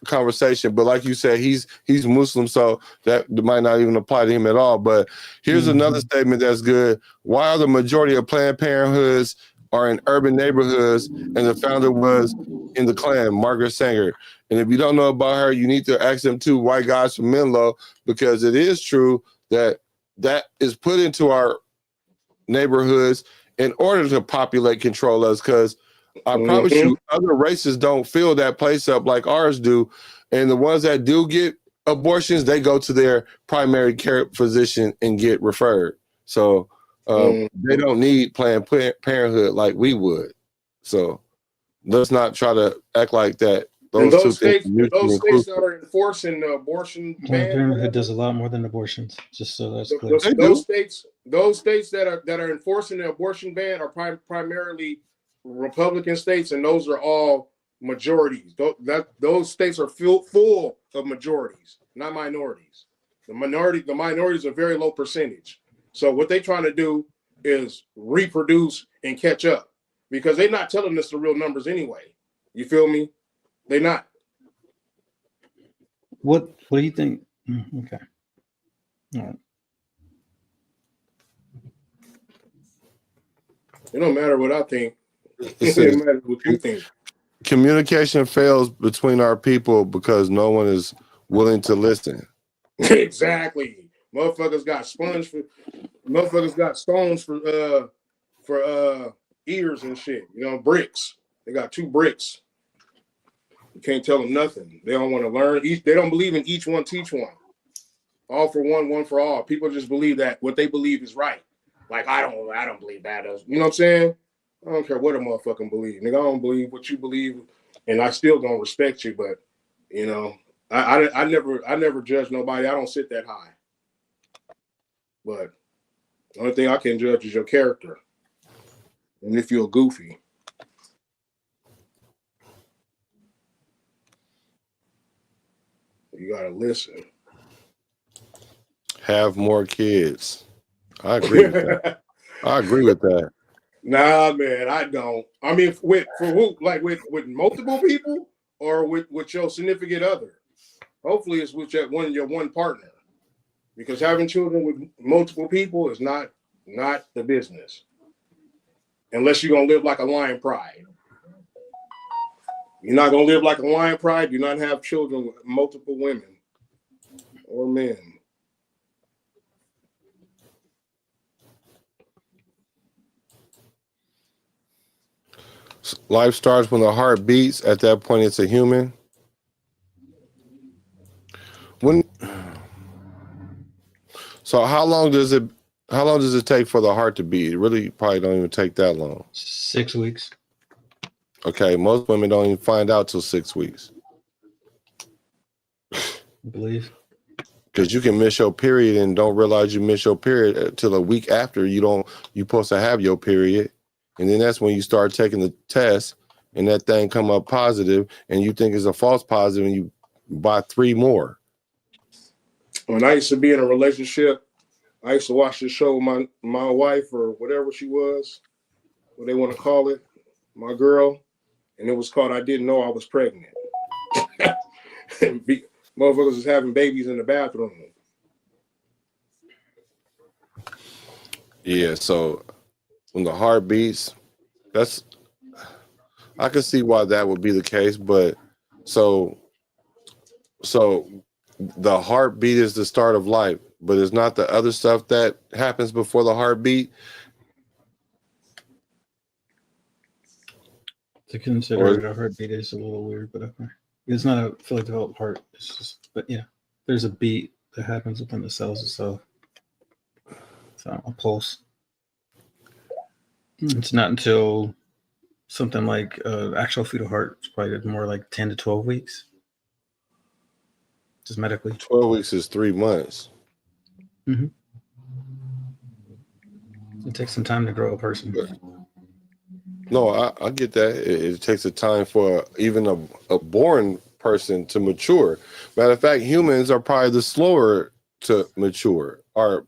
conversation. But like you said, he's Muslim, so that might not even apply to him at all. But here's another statement that's good. While the majority of Planned Parenthoods are in urban neighborhoods, and the founder was in the Klan, Margaret Sanger. And if you don't know about her, you need to ask them too, white guys from Menlo, because it is true that is put into our neighborhoods in order to populate control us, because I promise you, other races don't fill that place up like ours do. And the ones that do get abortions, they go to their primary care physician and get referred. So they don't need Planned Parenthood like we would. So let's not try to act like that. Those states that are enforcing the abortion ban, Planned Parenthood does a lot more than abortions. Just so that's clear. Those states that are enforcing the abortion ban are primarily Republican states, and those are all majorities. Those states are full of majorities, not minorities. The minorities are very low percentage. So what they're trying to do is reproduce and catch up, because they're not telling us the real numbers anyway. You feel me? They're not. What do you think? Okay. All right. It don't matter what I think. It doesn't matter what you think. Communication fails between our people because no one is willing to listen. Exactly. Motherfuckers got stones for ears and shit. Bricks. They got 2 bricks. You can't tell them nothing. They don't want to learn. They don't believe in each one, teach one. All for one, one for all. People just believe that what they believe is right. Like, I don't believe that. You know what I'm saying? I don't care what a motherfucking believe. Nigga, I don't believe what you believe, and I still don't respect you. But I never judge nobody. I don't sit that high. But the only thing I can judge is your character, and if you're goofy. You gotta listen. Have more kids. I agree with that. I agree with that. Nah, man, I don't. I mean, for who? Like with multiple people, or with your significant other? Hopefully, it's with your one partner, because having children with multiple people is not the business, unless you're gonna live like a lion pride. You're not gonna live like a lion pride. Do not have children with multiple women or men. Life starts when the heart beats. At that point, it's a human. So how long does it take for the heart to beat? It really probably don't even take that long. 6 weeks. Okay, most women don't even find out till 6 weeks. I believe. Because you can miss your period and don't realize you miss your period until a week after you're supposed to have your period. And then that's when you start taking the test and that thing come up positive and you think it's a false positive and you buy 3 more. When I used to be in a relationship, I used to watch this show with my wife, or whatever she was, what they want to call it, my girl, and it was called I Didn't Know I Was Pregnant. Motherfuckers was having babies in the bathroom. Yeah, so when the heart beats, I can see why that would be the case, but so the heartbeat is the start of life, but it's not the other stuff that happens before the heartbeat. To consider it a heartbeat is a little weird, but okay. It's not a fully developed heart. It's just, but yeah, there's a beat that happens within the cells itself. So a pulse. It's not until something like actual fetal heart. It's probably more like 10 to 12 weeks. Just medically. 12 weeks is 3 months. Mm-hmm. It takes some time to grow a person. No, I get that. It takes a time for even a born person to mature. Matter of fact, humans are probably the slower to mature. Our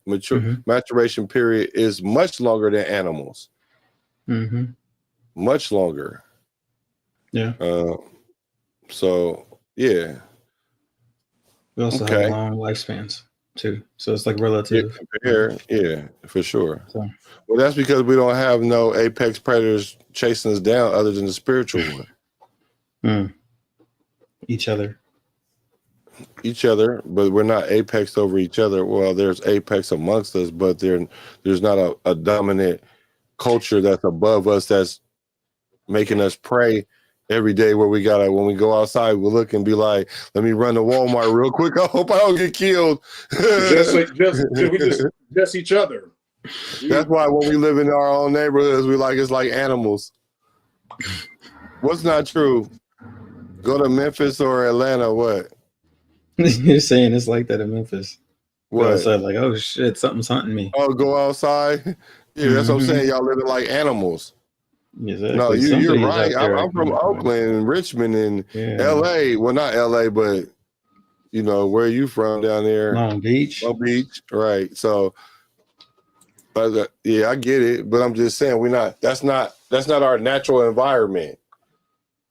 maturation period is much longer than animals. Mm-hmm. Much longer. Yeah. So, yeah. We also have long lifespans too. So it's like relative. Yeah, for sure. So. Well, that's because we don't have no apex predators chasing us down other than the spiritual one. Each other, but we're not apex over each other. Well, there's apex amongst us, but there's not a dominant culture that's above us that's making us pray every day where we gotta, when we go outside, we look and be like, let me run to Walmart real quick. I hope I don't get killed. just each other. That's why when we live in our own neighborhoods, it's like animals. What's not true? Go to Memphis or Atlanta, what? You're saying it's like that in Memphis. What? Go outside like, oh shit, something's hunting me. Oh, go outside? Yeah, that's what I'm saying. Y'all living like animals. Exactly. No, you're right. I'm from Oakland, Richmond, and LA. Well, not LA, but where are you from down there? Long Beach. Long Beach, right. So yeah, I get it, but I'm just saying that's not our natural environment.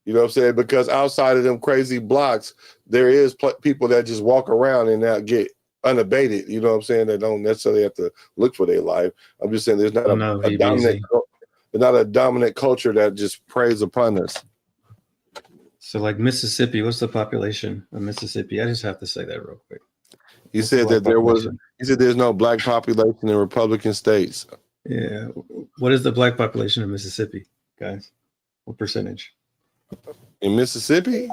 You know what I'm saying? Because outside of them crazy blocks, there is people that just walk around and not get unabated. You know what I'm saying? They don't necessarily have to look for their life. I'm just saying there's not a dominant culture that just preys upon us. So like Mississippi, what's the population of Mississippi? I just have to say that real quick. You said that there's no black population in Republican states. Yeah. What is the black population of Mississippi, guys? What percentage? In Mississippi?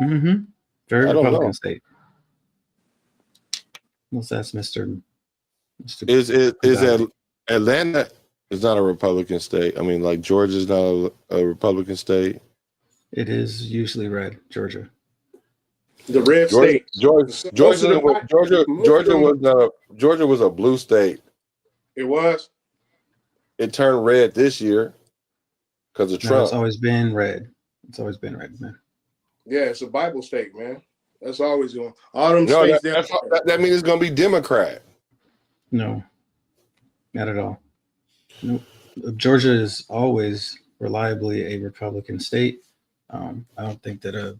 Mm-hmm. Very Republican state. Let's ask Mr. Is Atlanta is not a Republican state? I mean, like Georgia's not a Republican state. It is usually red, Georgia. The red state. Georgia was a blue state. It was. It turned red this year because of Trump. It's always been red. It's always been red, man. Yeah, it's a Bible state, man. That's always going. All them states. That means it's going to be Democrat. No, not at all. Nope. Georgia is always reliably a Republican state. I don't think that a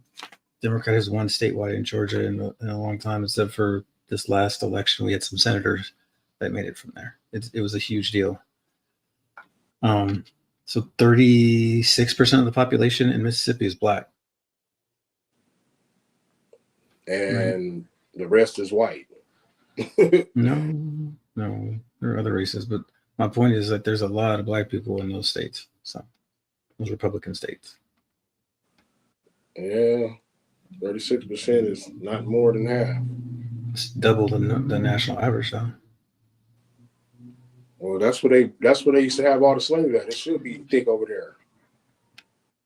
Democrat has won statewide in Georgia in a long time, except for this last election. We had some senators that made it from there. It was a huge deal. So 36% of the population in Mississippi is black. And the rest is white. No, there are other races, but my point is that there's a lot of black people in those states, so those Republican states. Yeah, 36% is not more than half. It's double the national average, though. Well, that's where they used to have all the slaves at. It should be thick over there.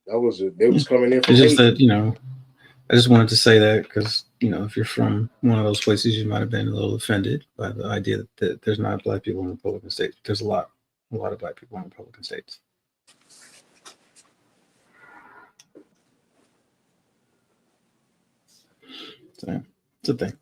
They was coming in from it's just that, I just wanted to say that because, if you're from one of those places, you might have been a little offended by the idea that there's not black people in Republican states. There's a lot of black people in Republican states. So, it's a thing.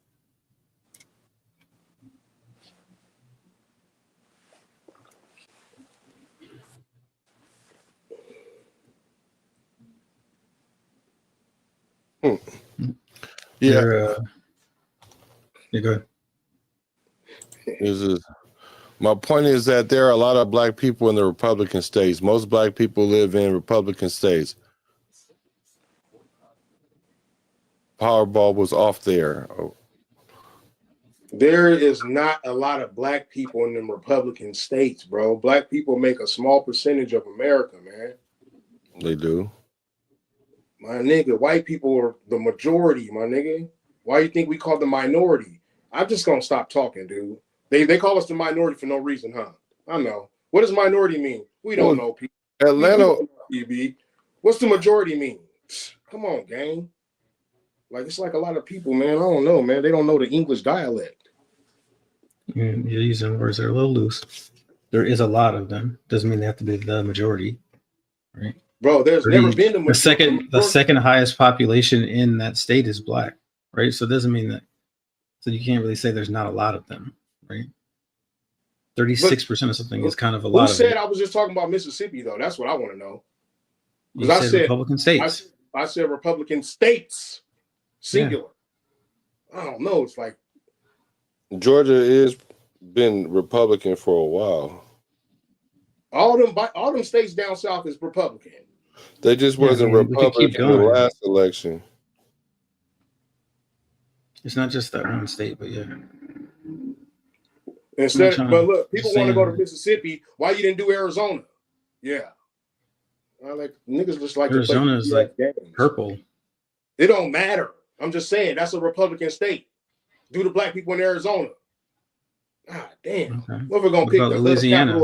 Yeah. You go ahead. My point is that there are a lot of black people in the Republican states. Most black people live in Republican states. Powerball was off there. There is not a lot of black people in the Republican states, bro. Black people make a small percentage of America, man. They do. My nigga, white people are the majority, my nigga. Why you think we call the minority? I'm just gonna stop talking, dude. They call us the minority for no reason, huh? I know. What does minority mean? We don't know, people. We Atlanta. don't know, E.B. What's the majority mean? Come on, gang. Like, it's like a lot of people, man. I don't know, man. They don't know the English dialect. You're using words that are a little loose. There is a lot of them. Doesn't mean they have to be the majority, right? Bro, there's never been the majority. The second highest population in that state is black, right? So it doesn't mean that. So you can't really say there's not a lot of them, right? 36% of something is kind of a lot. Who said I was just talking about Mississippi, though? That's what I want to know. Because I said Republican states. I said Republican states, singular. Yeah. I don't know. It's like Georgia is been Republican for a while. All them states down south is Republican. They just wasn't Republican in the last election. It's not just that one state, but yeah. But look, people want to go to Mississippi. Why you didn't do Arizona? Yeah. I like niggas just like Arizona is like purple. It don't matter. I'm just saying that's a Republican state. Do the black people in Arizona? God damn. Okay. What if we're gonna pick the Louisiana?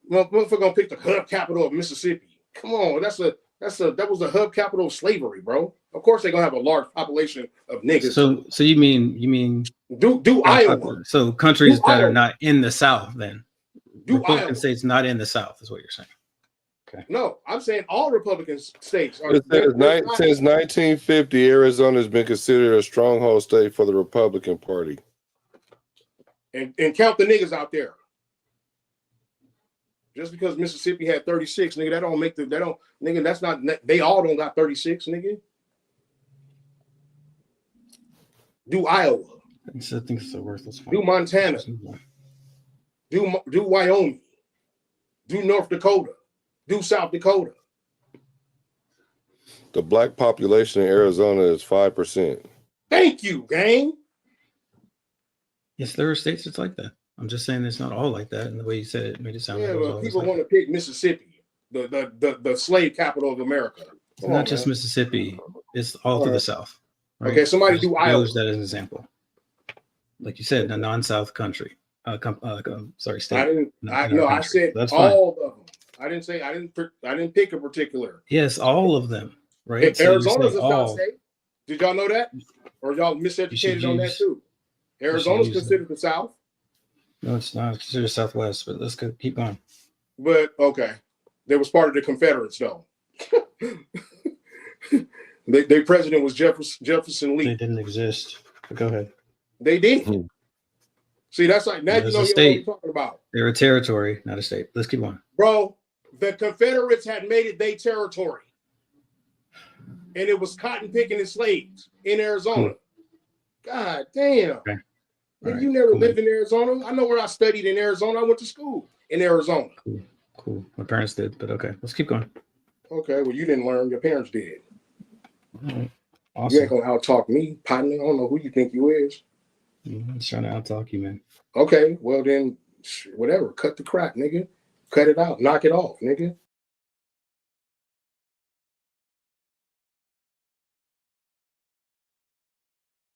What if we're gonna pick the hub capital of Mississippi? Come on, that was the hub capital of slavery, bro. Of course they're gonna have a large population of niggas. So you mean do Iowa? So countries that are not in the South, then Republican states not in the South is what you're saying. Okay. No, I'm saying all Republican states are. Since 1950, Arizona has been considered a stronghold state for the Republican Party. And count the niggas out there. Just because Mississippi had 36, nigga, that's not, they all don't got 36, nigga. Do Iowa. I think it's a worthless point. Do Montana. Do Wyoming. Do North Dakota. Do South Dakota. The black population in Arizona is 5%. Thank you, gang. Yes, there are states that's like that. I'm just saying it's not all like that. And the way you said it made it sound like it was but people want to pick Mississippi, the slave capital of America. It's not just Mississippi. It's all through the South. Right? Okay, somebody do Iowa. Use that as an example. Like you said, a non-South country. State. I said that's all of them. I didn't pick a particular. Yes, all of them. Right. Arizona's a South state. Did y'all know that? Or y'all miseducated on that too? Arizona's considered the South. No, it's not. It's considered Southwest, but let's keep going. But okay. They was part of the Confederates though. Their president was Jefferson Lee. They didn't exist. But go ahead. They did. See, that's like now you know what I'm talking about. They're a territory, not a state. Let's keep on. Bro, the Confederates had made it their territory. And it was cotton picking and slaves in Arizona. God damn. Okay. Right. You never lived in Arizona? I know where I studied in Arizona. I went to school in Arizona. Cool. My parents did, but okay. Let's keep going. Okay, well, you didn't learn. Your parents did. Right. Awesome. You ain't gonna out-talk me, partner. I don't know who you think you is. I'm just trying to out-talk you, man. Okay, well then, whatever. Cut the crap, nigga. Cut it out. Knock it off, nigga.